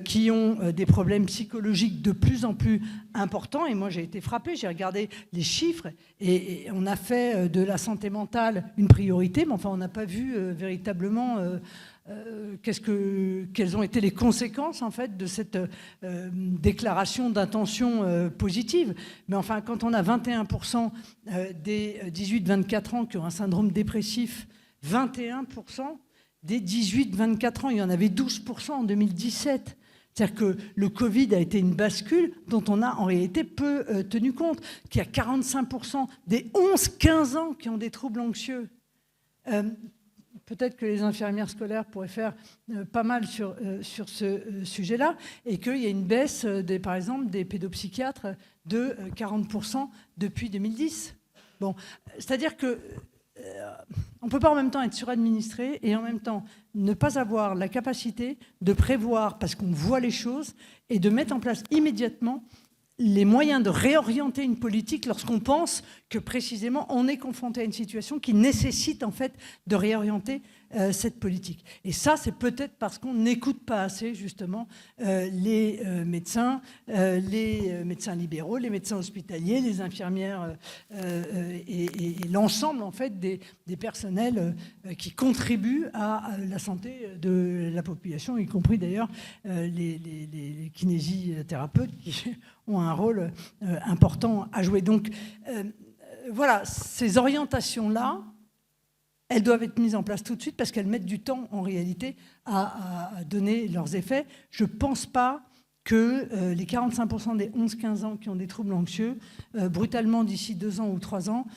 qui ont des problèmes psychologiques de plus en plus importants, et moi j'ai été frappée, j'ai regardé les chiffres, et on a fait de la santé mentale une priorité, mais enfin on n'a pas vu véritablement quelles ont été les conséquences en fait de cette déclaration d'intention positive. Mais enfin, quand on a 21% des 18-24 ans qui ont un syndrome dépressif, 21% des 18-24 ans, il y en avait 12% en 2017. C'est-à-dire que le Covid a été une bascule dont on a en réalité peu tenu compte, qu'il y a 45% des 11-15 ans qui ont des troubles anxieux. Peut-être que les infirmières scolaires pourraient faire pas mal sur ce sujet-là, et qu'il y a une baisse, par exemple, des pédopsychiatres de 40% depuis 2010. Bon, c'est-à-dire que on ne peut pas en même temps être suradministré et en même temps ne pas avoir la capacité de prévoir, parce qu'on voit les choses, et de mettre en place immédiatement les moyens de réorienter une politique lorsqu'on pense que précisément on est confronté à une situation qui nécessite en fait de réorienter cette politique. Et ça, c'est peut-être parce qu'on n'écoute pas assez justement les médecins libéraux, les médecins hospitaliers, les infirmières et l'ensemble en fait des personnels qui contribuent à la santé de la population, y compris d'ailleurs les kinésithérapeutes qui ont un rôle important à jouer. Donc voilà, ces orientations-là, elles doivent être mises en place tout de suite parce qu'elles mettent du temps en réalité à donner leurs effets. Je ne pense pas que les 45% des 11-15 ans qui ont des troubles anxieux, brutalement d'ici 2 ans ou 3 ans,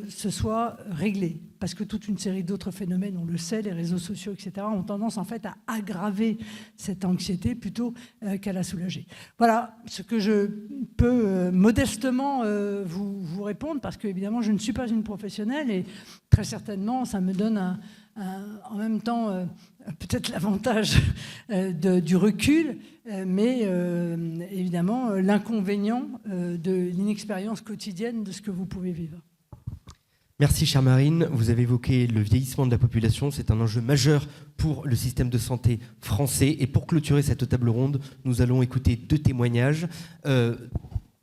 se soient réglés. Parce que toute une série d'autres phénomènes, on le sait, les réseaux sociaux, etc., ont tendance en fait à aggraver cette anxiété plutôt qu'à la soulager. Voilà ce que je peux modestement vous répondre, parce que évidemment je ne suis pas une professionnelle et très certainement ça me donne en même temps peut-être l'avantage du recul, mais évidemment l'inconvénient de l'inexpérience quotidienne de ce que vous pouvez vivre. Merci, chère Marine. Vous avez évoqué le vieillissement de la population. C'est un enjeu majeur pour le système de santé français. Et pour clôturer cette table ronde, nous allons écouter 2 témoignages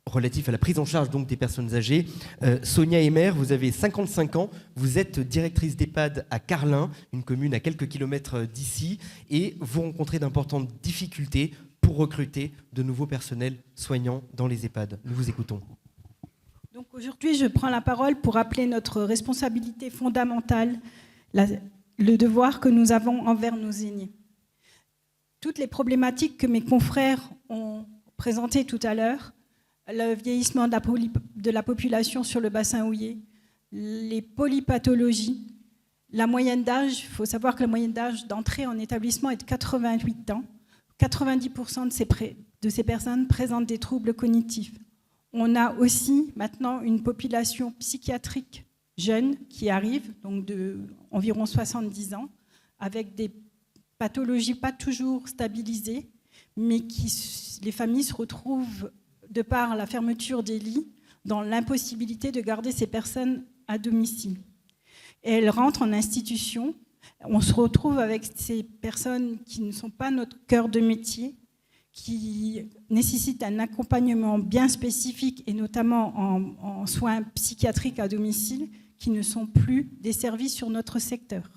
relatifs à la prise en charge donc, des personnes âgées. Sonia Emer, vous avez 55 ans. Vous êtes directrice d'EHPAD à Carlin, une commune à quelques kilomètres d'ici. Et vous rencontrez d'importantes difficultés pour recruter de nouveaux personnels soignants dans les EHPAD. Nous vous écoutons. Donc aujourd'hui, je prends la parole pour rappeler notre responsabilité fondamentale, le devoir que nous avons envers nos aînés. Toutes les problématiques que mes confrères ont présentées tout à l'heure, le vieillissement de la population sur le bassin houiller, les polypathologies, la moyenne d'âge, il faut savoir que la moyenne d'âge d'entrée en établissement est de 88 ans. 90% de ces personnes présentent des troubles cognitifs. On a aussi maintenant une population psychiatrique jeune qui arrive, donc de environ 70 ans, avec des pathologies pas toujours stabilisées, mais les familles se retrouvent, de par la fermeture des lits, dans l'impossibilité de garder ces personnes à domicile. Et elles rentrent en institution. On se retrouve avec ces personnes qui ne sont pas notre cœur de métier, qui nécessitent un accompagnement bien spécifique et notamment en soins psychiatriques à domicile, qui ne sont plus desservis sur notre secteur.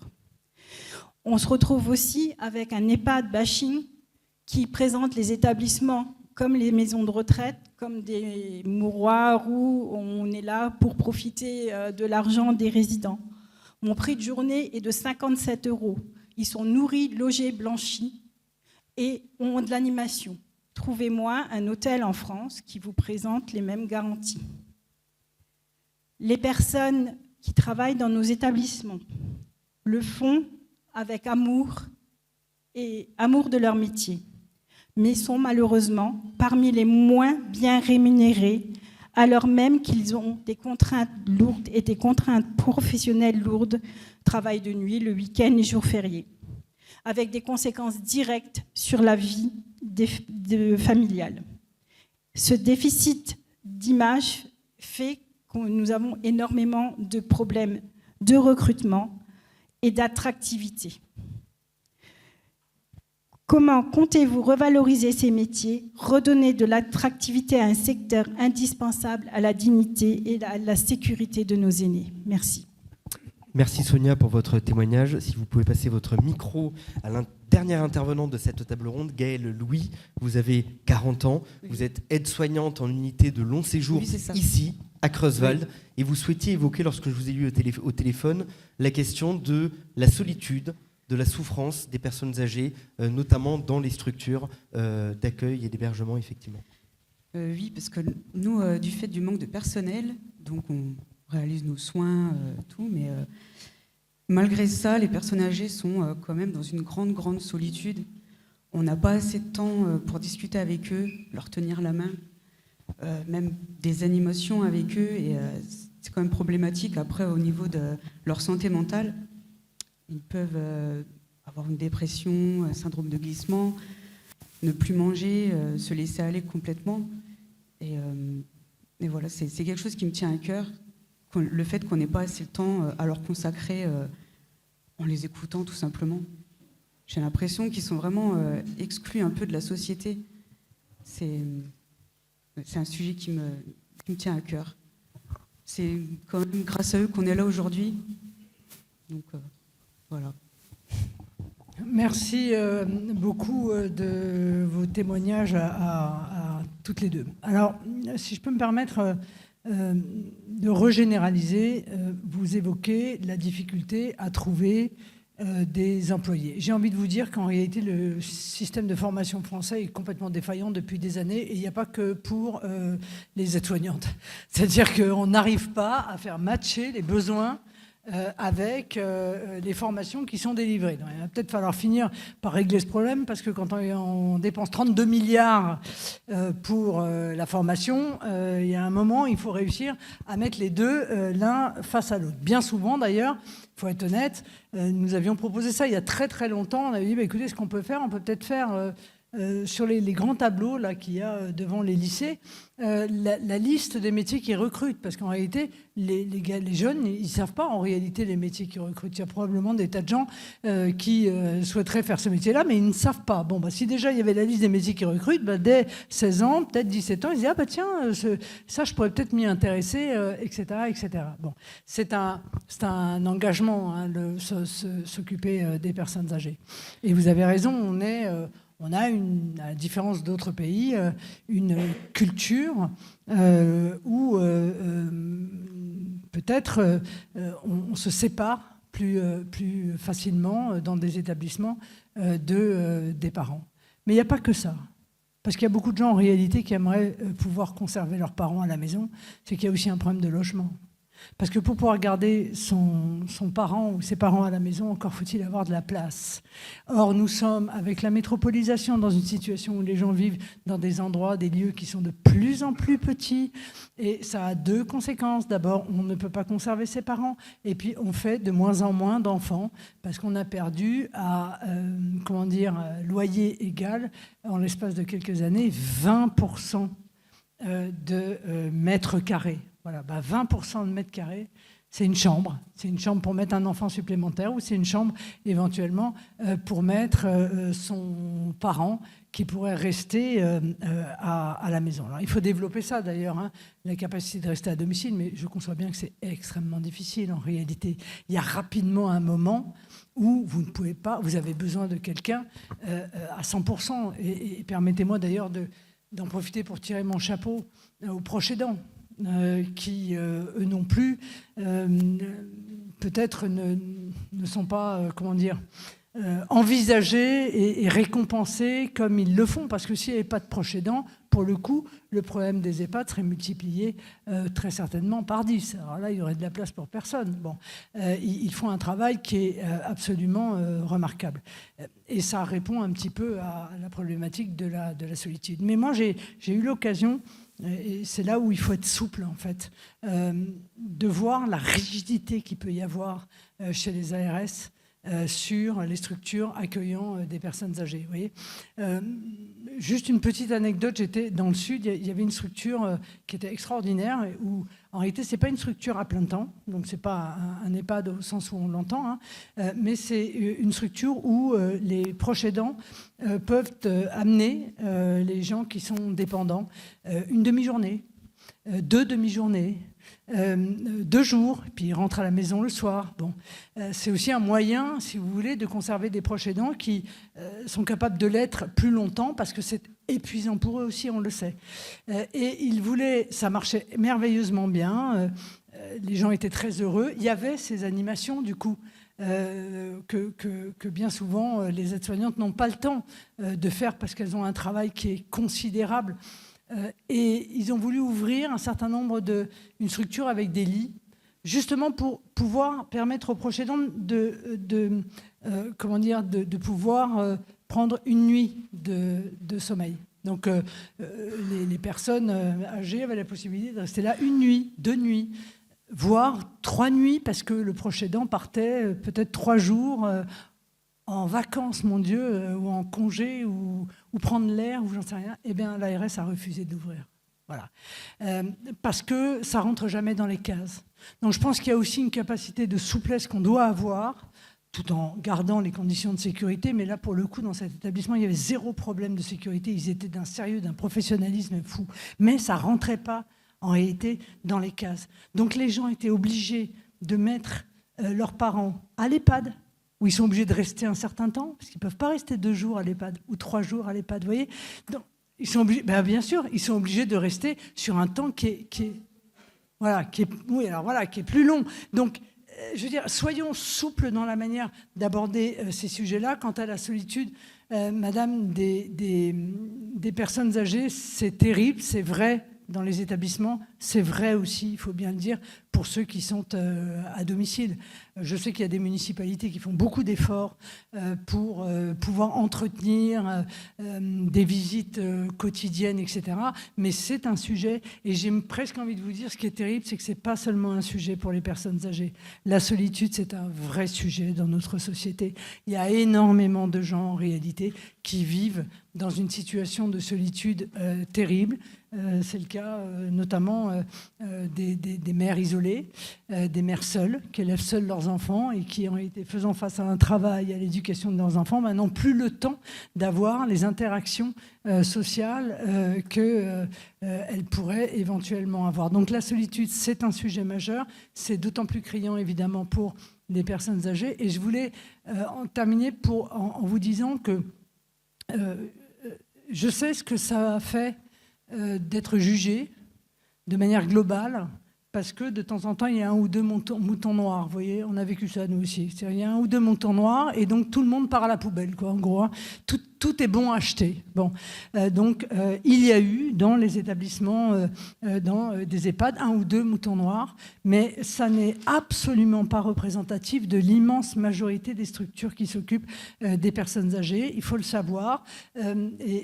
On se retrouve aussi avec un EHPAD bashing qui présente les établissements comme les maisons de retraite, comme des mouroirs où on est là pour profiter de l'argent des résidents. Mon prix de journée est de 57 €. Ils sont nourris, logés, blanchis et ont de l'animation. Trouvez-moi un hôtel en France qui vous présente les mêmes garanties. Les personnes qui travaillent dans nos établissements le font avec amour et amour de leur métier, mais sont malheureusement parmi les moins bien rémunérés, alors même qu'ils ont des contraintes lourdes et des contraintes professionnelles lourdes, travail de nuit, le week-end et jours fériés, avec des conséquences directes sur la vie familiale. Ce déficit d'image fait que nous avons énormément de problèmes de recrutement et d'attractivité. Comment comptez-vous revaloriser ces métiers, redonner de l'attractivité à un secteur indispensable à la dignité et à la sécurité de nos aînés? Merci. Merci Sonia pour votre témoignage. Si vous pouvez passer votre micro à la dernière intervenante de cette table ronde, Gaëlle Louis. Vous avez 40 ans, oui. Vous êtes aide-soignante en unité de long séjour ici, à Creuswald, oui. Et vous souhaitiez évoquer, lorsque je vous ai eu au téléphone, la question de la solitude, de la souffrance des personnes âgées, notamment dans les structures d'accueil et d'hébergement, effectivement. Oui, parce que nous, du fait du manque de personnel, donc on réalise nos soins, tout, mais malgré ça, les personnes âgées sont quand même dans une grande solitude. On n'a pas assez de temps pour discuter avec eux, leur tenir la main, même des animations avec eux, et c'est quand même problématique après au niveau de leur santé mentale. Ils peuvent avoir une dépression, un syndrome de glissement, ne plus manger, se laisser aller complètement. Et voilà, c'est quelque chose qui me tient à cœur, le fait qu'on n'ait pas assez de temps à leur consacrer en les écoutant tout simplement. J'ai l'impression qu'ils sont vraiment exclus un peu de la société. C'est un sujet qui me tient à cœur. C'est quand même grâce à eux qu'on est là aujourd'hui. Donc voilà. Merci beaucoup de vos témoignages à toutes les deux. Alors, si je peux me permettre de regénéraliser, vous évoquez la difficulté à trouver des employés. J'ai envie de vous dire qu'en réalité, le système de formation français est complètement défaillant depuis des années, et il n'y a pas que pour les aides-soignantes. C'est-à-dire qu'on n'arrive pas à faire matcher les besoins avec les formations qui sont délivrées. Donc, il va peut-être falloir finir par régler ce problème, parce que quand on dépense 32 milliards pour la formation, il y a un moment, il faut réussir à mettre les deux l'un face à l'autre. Bien souvent, d'ailleurs, il faut être honnête, nous avions proposé ça il y a très longtemps. On avait dit, écoutez, ce qu'on peut faire, on peut peut-être faire sur les grands tableaux là qu'il y a devant les lycées, la liste des métiers qui recrutent, parce qu'en réalité les jeunes, ils ne savent pas en réalité les métiers qui recrutent. Il y a probablement des tas de gens qui souhaiteraient faire ce métier-là, mais ils ne savent pas. Bon, si déjà il y avait la liste des métiers qui recrutent, dès 16 ans, peut-être 17 ans, ils disaient tiens, ça je pourrais peut-être m'y intéresser, etc. Bon, c'est un engagement, hein, s'occuper des personnes âgées. Et vous avez raison, on a, à la différence d'autres pays, une culture où peut-être on se sépare plus facilement dans des établissements des parents. Mais il n'y a pas que ça. Parce qu'il y a beaucoup de gens en réalité qui aimeraient pouvoir conserver leurs parents à la maison. C'est qu'il y a aussi un problème de logement. Parce que pour pouvoir garder son parent ou ses parents à la maison, encore faut-il avoir de la place. Or, nous sommes, avec la métropolisation, dans une situation où les gens vivent dans des endroits, des lieux qui sont de plus en plus petits. Et ça a deux conséquences. D'abord, on ne peut pas conserver ses parents. Et puis, on fait de moins en moins d'enfants parce qu'on a perdu à loyer égal, en l'espace de quelques années, 20% de mètres carrés. Voilà, 20% de mètres carrés, c'est une chambre. C'est une chambre pour mettre un enfant supplémentaire ou c'est une chambre éventuellement pour mettre son parent qui pourrait rester à la maison. Alors, il faut développer ça d'ailleurs, hein, la capacité de rester à domicile, mais je conçois bien que c'est extrêmement difficile en réalité. Il y a rapidement un moment où vous ne pouvez pas, vous avez besoin de quelqu'un à 100%. Et permettez-moi d'ailleurs d'en profiter pour tirer mon chapeau aux proches aidants. Qui, eux non plus, peut-être ne sont pas, envisagés et récompensés comme ils le font, parce que s'il n'y avait pas de proches aidants, pour le coup, le problème des EHPAD serait multiplié très certainement par 10. Alors là, il y aurait de la place pour personne. Bon, ils font un travail qui est absolument remarquable. Et ça répond un petit peu à la problématique de la solitude. Mais moi, j'ai eu l'occasion, et c'est là où il faut être souple, en fait, de voir la rigidité qu'il peut y avoir chez les ARS sur les structures accueillant des personnes âgées. Vous voyez, juste une petite anecdote, j'étais dans le sud, il y avait une structure qui était extraordinaire, où en réalité ce n'est pas une structure à plein temps, donc ce n'est pas un EHPAD au sens où on l'entend, hein, mais c'est une structure où les proches aidants peuvent amener les gens qui sont dépendants une demi-journée, 2 demi-journées, 2 jours, puis ils rentrent à la maison le soir. Bon, c'est aussi un moyen, si vous voulez, de conserver des proches aidants qui sont capables de l'être plus longtemps, parce que c'est épuisant pour eux aussi, on le sait. Et ils voulaient, ça marchait merveilleusement bien, les gens étaient très heureux. Il y avait ces animations, du coup, que bien souvent les aides-soignantes n'ont pas le temps de faire, parce qu'elles ont un travail qui est considérable. Et ils ont voulu ouvrir un certain nombre une structure avec des lits, justement pour pouvoir permettre aux proches aidants de pouvoir prendre une nuit de sommeil. Donc les personnes âgées avaient la possibilité de rester là 1 nuit, 2 nuits, voire 3 nuits, parce que le proche aidant partait peut-être 3 jours en vacances, mon Dieu, ou en congé, ou prendre l'air, ou j'en sais rien. Eh bien, l'ARS a refusé d'ouvrir. Voilà. Parce que ça ne rentre jamais dans les cases. Donc je pense qu'il y a aussi une capacité de souplesse qu'on doit avoir, tout en gardant les conditions de sécurité. Mais là, pour le coup, dans cet établissement, il y avait 0 problème de sécurité. Ils étaient d'un sérieux, d'un professionnalisme fou. Mais ça ne rentrait pas, en réalité, dans les cases. Donc les gens étaient obligés de mettre leurs parents à l'EHPAD, où ils sont obligés de rester un certain temps, parce qu'ils ne peuvent pas rester 2 jours à l'EHPAD ou 3 jours à l'EHPAD, vous voyez. Donc, ils sont obligés, bien sûr, ils sont obligés de rester sur un temps qui est plus long. Donc, je veux dire, soyons souples dans la manière d'aborder ces sujets-là. Quant à la solitude, madame, des personnes âgées, c'est terrible, c'est vrai dans les établissements, c'est vrai aussi, il faut bien le dire, pour ceux qui sont à domicile. Je sais qu'il y a des municipalités qui font beaucoup d'efforts pour pouvoir entretenir des visites quotidiennes, etc. Mais c'est un sujet, et j'ai presque envie de vous dire, ce qui est terrible, c'est que ce n'est pas seulement un sujet pour les personnes âgées. La solitude, c'est un vrai sujet dans notre société. Il y a énormément de gens, en réalité, qui vivent dans une situation de solitude terrible. C'est le cas notamment des mères isolées, des mères seules, qui élèvent seules leurs enfants et qui, en réalité, faisant face à un travail, à l'éducation de leurs enfants, n'ont plus le temps d'avoir les interactions sociales qu'elles pourraient éventuellement avoir. Donc la solitude, c'est un sujet majeur. C'est d'autant plus criant, évidemment, pour les personnes âgées. Et je voulais en terminer en vous disant que je sais ce que ça a fait d'être jugé de manière globale, parce que de temps en temps, il y a 1 ou 2 moutons noirs. Vous voyez, on a vécu ça, nous aussi. Il y a 1 ou 2 moutons noirs, et donc tout le monde part à la poubelle, quoi, en gros. Hein. Tout est bon à acheter. Bon. Donc, il y a eu, dans les établissements, dans des EHPAD, 1 ou 2 moutons noirs, mais ça n'est absolument pas représentatif de l'immense majorité des structures qui s'occupent des personnes âgées. Il faut le savoir.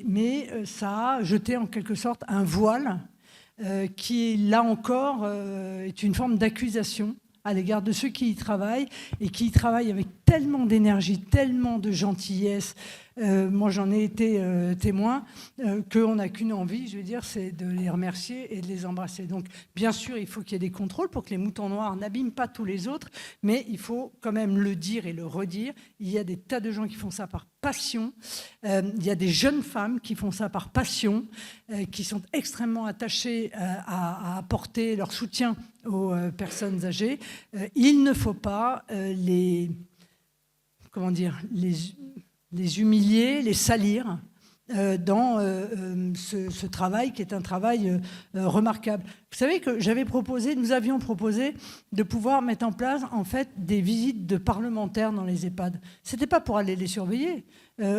Mais ça a jeté, en quelque sorte, un voile qui, là encore, est une forme d'accusation à l'égard de ceux qui y travaillent et qui y travaillent avec tellement d'énergie, tellement de gentillesse. Moi, j'en ai été témoin, qu'on n'a qu'une envie, je veux dire, c'est de les remercier et de les embrasser. Donc, bien sûr, il faut qu'il y ait des contrôles pour que les moutons noirs n'abîment pas tous les autres, mais il faut quand même le dire et le redire. Il y a des tas de gens qui font ça par passion. Il y a des jeunes femmes qui font ça par passion, qui sont extrêmement attachées à apporter leur soutien aux personnes âgées. Il ne faut pas les humilier, les salir dans ce travail qui est un travail remarquable. Vous savez que nous avions proposé de pouvoir mettre en place en fait des visites de parlementaires dans les EHPAD. C'était pas pour aller les surveiller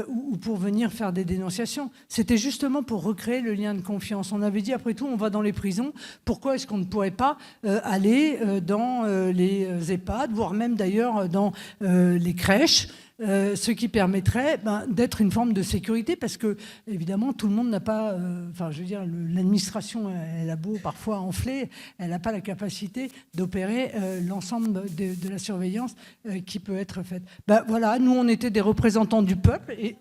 ou pour venir faire des dénonciations. C'était justement pour recréer le lien de confiance. On avait dit, après tout, on va dans les prisons. Pourquoi est-ce qu'on ne pourrait pas aller dans les EHPAD, voire même d'ailleurs dans les crèches, ce qui permettrait d'être une forme de sécurité, parce que évidemment tout le monde n'a pas, l'administration, elle a beau parfois enfler, elle n'a pas la capacité d'opérer l'ensemble de la surveillance qui peut être faite. Voilà, nous on était des représentants du peuple et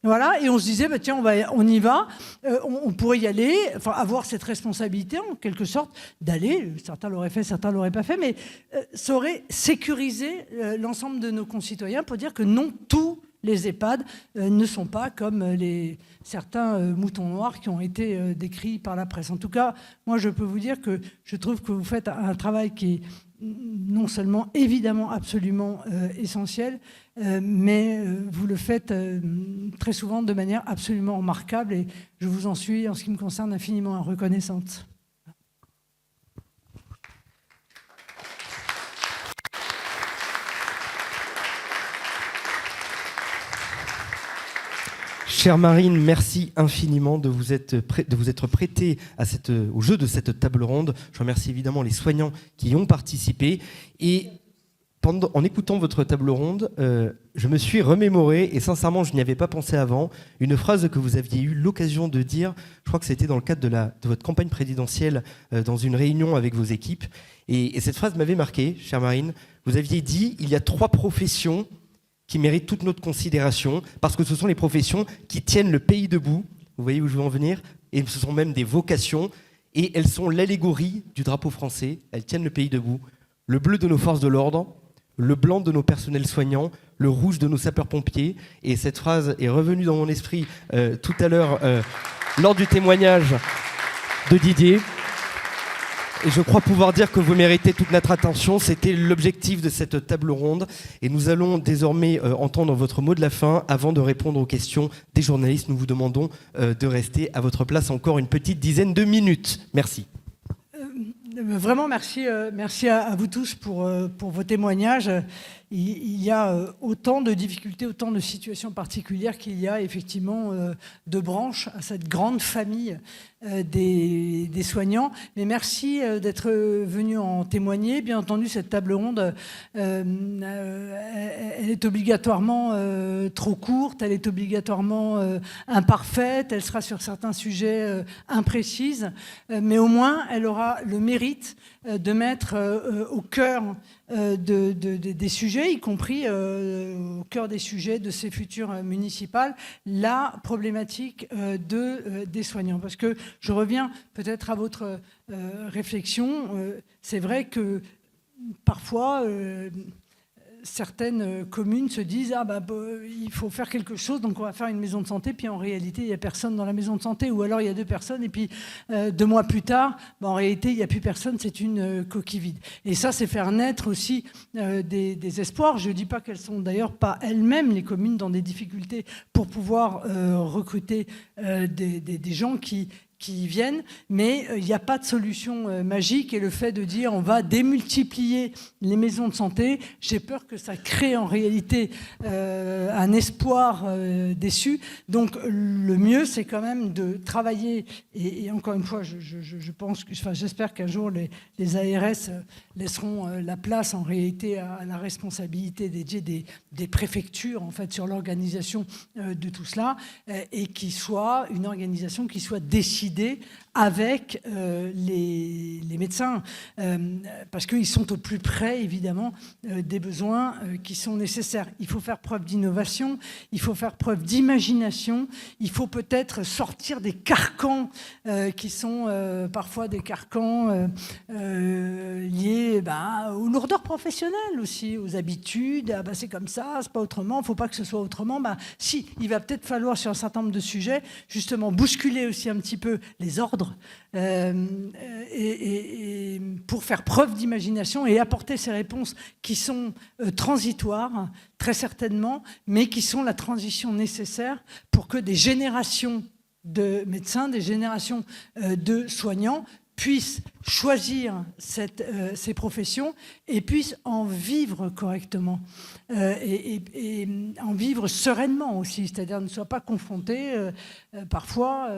voilà, et on se disait, tiens, on y va, on pourrait y aller, avoir cette responsabilité, en quelque sorte, d'aller, certains l'auraient fait, certains ne l'auraient pas fait, mais ça aurait sécurisé l'ensemble de nos concitoyens pour dire que non, tous les EHPAD ne sont pas comme certains moutons noirs qui ont été décrits par la presse. En tout cas, moi, je peux vous dire que je trouve que vous faites un travail qui est non seulement évidemment absolument essentiel, mais vous le faites très souvent de manière absolument remarquable et je vous en suis, en ce qui me concerne, infiniment reconnaissante. Chère Marine, merci infiniment de vous être prêtée au jeu de cette table ronde. Je remercie évidemment les soignants qui y ont participé. Et en écoutant votre table ronde, je me suis remémoré, et sincèrement je n'y avais pas pensé avant, une phrase que vous aviez eu l'occasion de dire, je crois que c'était dans le cadre de votre campagne présidentielle, dans une réunion avec vos équipes. Et cette phrase m'avait marqué, chère Marine. Vous aviez dit, il y a 3 professions qui méritent toute notre considération, parce que ce sont les professions qui tiennent le pays debout. Vous voyez où je veux en venir? Et ce sont même des vocations, et elles sont l'allégorie du drapeau français. Elles tiennent le pays debout. Le bleu de nos forces de l'ordre, le blanc de nos personnels soignants, le rouge de nos sapeurs-pompiers. Et cette phrase est revenue dans mon esprit tout à l'heure lors du témoignage de Didier. Et je crois pouvoir dire que vous méritez toute notre attention. C'était l'objectif de cette table ronde. Et nous allons désormais entendre votre mot de la fin avant de répondre aux questions des journalistes. Nous vous demandons de rester à votre place encore une petite dizaine de minutes. Merci. Vraiment, merci à vous tous pour vos témoignages. Il y a autant de difficultés, autant de situations particulières qu'il y a effectivement de branches à cette grande famille des soignants. Mais merci d'être venus en témoigner. Bien entendu, cette table ronde, elle est obligatoirement trop courte, elle est obligatoirement imparfaite, elle sera sur certains sujets imprécise, mais au moins elle aura le mérite de mettre au cœur des sujets, y compris au cœur des sujets de ces futures municipales, la problématique des soignants. Parce que je reviens peut-être à votre réflexion. C'est vrai que parfois, certaines communes se disent il faut faire quelque chose, donc on va faire une maison de santé, puis en réalité il n'y a personne dans la maison de santé, ou alors il y a 2 personnes et puis 2 mois plus tard en réalité il n'y a plus personne, c'est une coquille vide. Et ça, c'est faire naître aussi des espoirs. Je ne dis pas qu'elles sont d'ailleurs pas elles-mêmes, les communes, dans des difficultés pour pouvoir recruter des gens qui viennent, mais il n'y a pas de solution magique, et le fait de dire on va démultiplier les maisons de santé, j'ai peur que ça crée en réalité un espoir déçu. Donc le mieux, c'est quand même de travailler, et encore une fois, j'espère qu'un jour les ARS laisseront la place en réalité à la responsabilité dédiée des préfectures en fait sur l'organisation de tout cela, et qui soit une organisation qui soit décidée décider avec les médecins, parce qu'ils sont au plus près, évidemment, des besoins qui sont nécessaires. Il faut faire preuve d'innovation, il faut faire preuve d'imagination, il faut peut-être sortir des carcans qui sont parfois des carcans liés aux lourdeurs professionnelles aussi, aux habitudes. Ah, c'est comme ça, c'est pas autrement, il ne faut pas que ce soit autrement. Si, il va peut-être falloir sur un certain nombre de sujets, justement, bousculer aussi un petit peu les ordres et pour faire preuve d'imagination et apporter ces réponses qui sont transitoires, très certainement, mais qui sont la transition nécessaire pour que des générations de médecins, des générations de soignants puissent choisir ces professions et puissent en vivre correctement et en vivre sereinement aussi, c'est-à-dire ne soient pas confrontés parfois,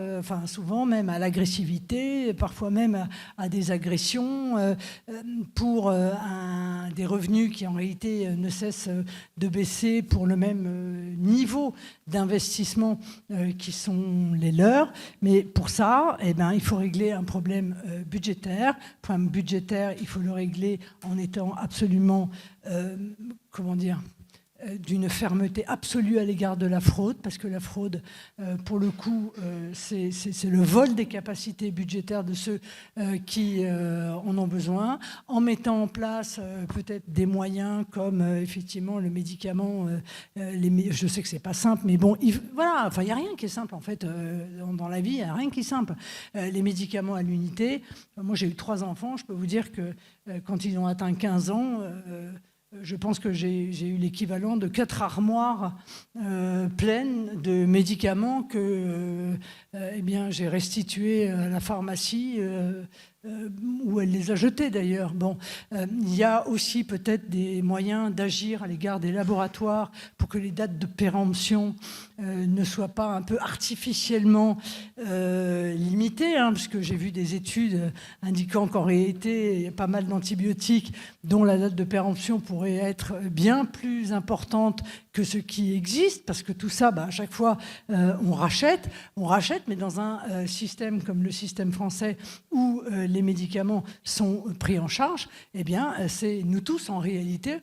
souvent même à l'agressivité, parfois même à des agressions pour des revenus qui en réalité ne cessent de baisser pour le même niveau d'investissement qui sont les leurs. Mais pour ça, il faut régler un problème budgétaire. Problème budgétaire, il faut le régler en étant absolument, d'une fermeté absolue à l'égard de la fraude, parce que la fraude, pour le coup, c'est le vol des capacités budgétaires de ceux qui en ont besoin, en mettant en place peut-être des moyens comme effectivement le médicament. Je sais que c'est pas simple, mais bon, il n'y a rien qui est simple en fait dans la vie, il n'y a rien qui est simple. Les médicaments à l'unité, moi j'ai eu 3 enfants, je peux vous dire que quand ils ont atteint 15 ans, je pense que j'ai eu l'équivalent de 4 armoires pleines de médicaments que j'ai restitués à la pharmacie où elle les a jetés d'ailleurs. Il y a aussi peut-être des moyens d'agir à l'égard des laboratoires pour que les dates de péremption ne soient pas un peu artificiellement limitées, puisque j'ai vu des études indiquant qu'en réalité, il y a pas mal d'antibiotiques dont la date de péremption pourrait être bien plus importante que ce qui existe, parce que tout ça, à chaque fois, on rachète, mais dans un système comme le système français où les médicaments sont pris en charge, c'est nous tous, en réalité,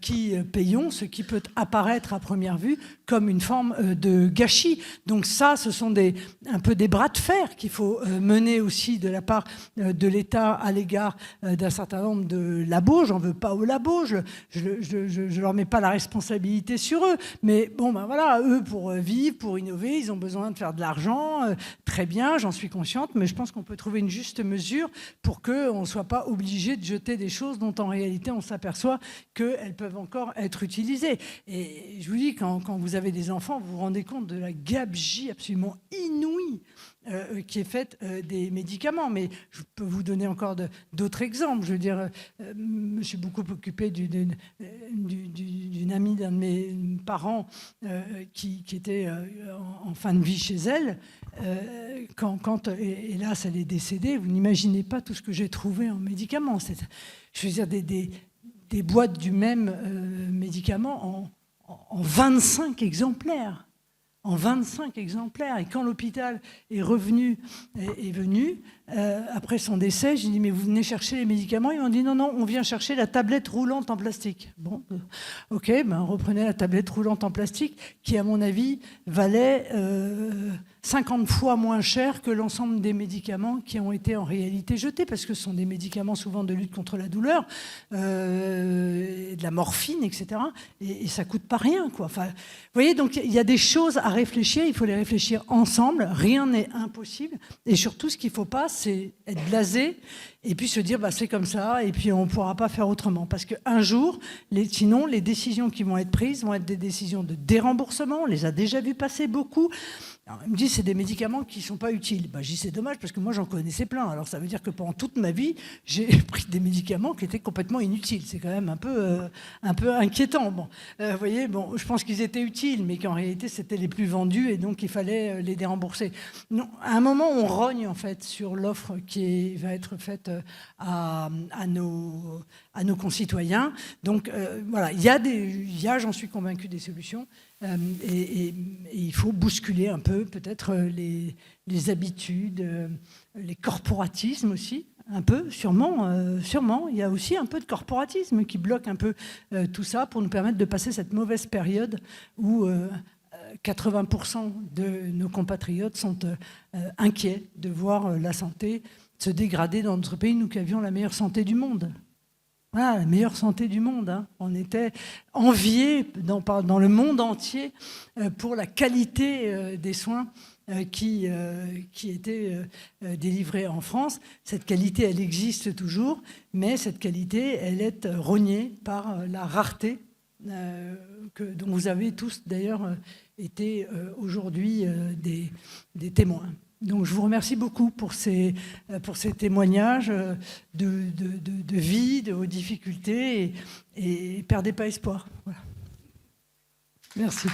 qui payons ce qui peut apparaître à première vue comme une forme de gâchis. Donc ça, ce sont un peu des bras de fer qu'il faut mener aussi de la part de l'État à l'égard d'un certain nombre de labos. J'en veux pas aux labos, je leur mets pas la responsabilité sur eux, mais eux, pour vivre, pour innover, ils ont besoin de faire de l'argent, très bien, j'en suis consciente, mais je pense qu'on peut trouver une juste mesure pour qu'on ne soit pas obligé de jeter des choses dont en réalité on s'aperçoit qu'elles peuvent encore être utilisées. Et je vous dis, quand vous avez des enfants, vous vous rendez compte de la gabegie absolument inouïe qui est faite des médicaments. Mais je peux vous donner encore d'autres exemples. Je veux dire, je me suis beaucoup occupé d'une amie d'un de mes parents qui était en fin de vie chez elle. Quand hélas, elle est décédée, vous n'imaginez pas tout ce que j'ai trouvé en médicaments. Je veux dire, des boîtes du même médicament en 25 exemplaires. En 25 exemplaires. Et quand l'hôpital est venu, après son décès, j'ai dit, mais vous venez chercher les médicaments? Ils m'ont dit, non, on vient chercher la tablette roulante en plastique. Bon, ok, reprenez la tablette roulante en plastique, qui, à mon avis, valait 50 fois moins cher que l'ensemble des médicaments qui ont été en réalité jetés, parce que ce sont des médicaments souvent de lutte contre la douleur, de la morphine, etc. Et ça coûte pas rien, quoi. Vous voyez, donc il y a des choses à réfléchir, il faut les réfléchir ensemble, rien n'est impossible, et surtout ce qu'il ne faut pas, c'est être blasé et puis se dire c'est comme ça et puis on ne pourra pas faire autrement, parce qu'un jour, sinon les décisions qui vont être prises vont être des décisions de déremboursement, on les a déjà vues passer beaucoup. Alors, il me dit c'est des médicaments qui ne sont pas utiles. Je dis c'est dommage parce que moi j'en connaissais plein. Alors ça veut dire que pendant toute ma vie, j'ai pris des médicaments qui étaient complètement inutiles. C'est quand même un peu inquiétant. Vous voyez, je pense qu'ils étaient utiles, mais qu'en réalité c'était les plus vendus et donc il fallait les dérembourser. Non, à un moment on rogne en fait sur l'offre qui va être faite à nos concitoyens. Donc voilà, il y a, j'en suis convaincu, des solutions. Et il faut bousculer un peu peut-être les habitudes, les corporatismes aussi. Un peu, sûrement, sûrement. Il y a aussi un peu de corporatisme qui bloque un peu tout ça pour nous permettre de passer cette mauvaise période où 80% de nos compatriotes sont inquiets de voir la santé se dégrader dans notre pays, nous qui avions la meilleure santé du monde. Voilà, la meilleure santé du monde. Hein. On était enviés dans le monde entier pour la qualité des soins qui étaient délivrés en France. Cette qualité, elle existe toujours, mais cette qualité, elle est rognée par la rareté dont vous avez tous d'ailleurs été aujourd'hui des témoins. Donc je vous remercie beaucoup pour ces témoignages de vie, de vos difficultés, et perdez pas espoir. Voilà. Merci.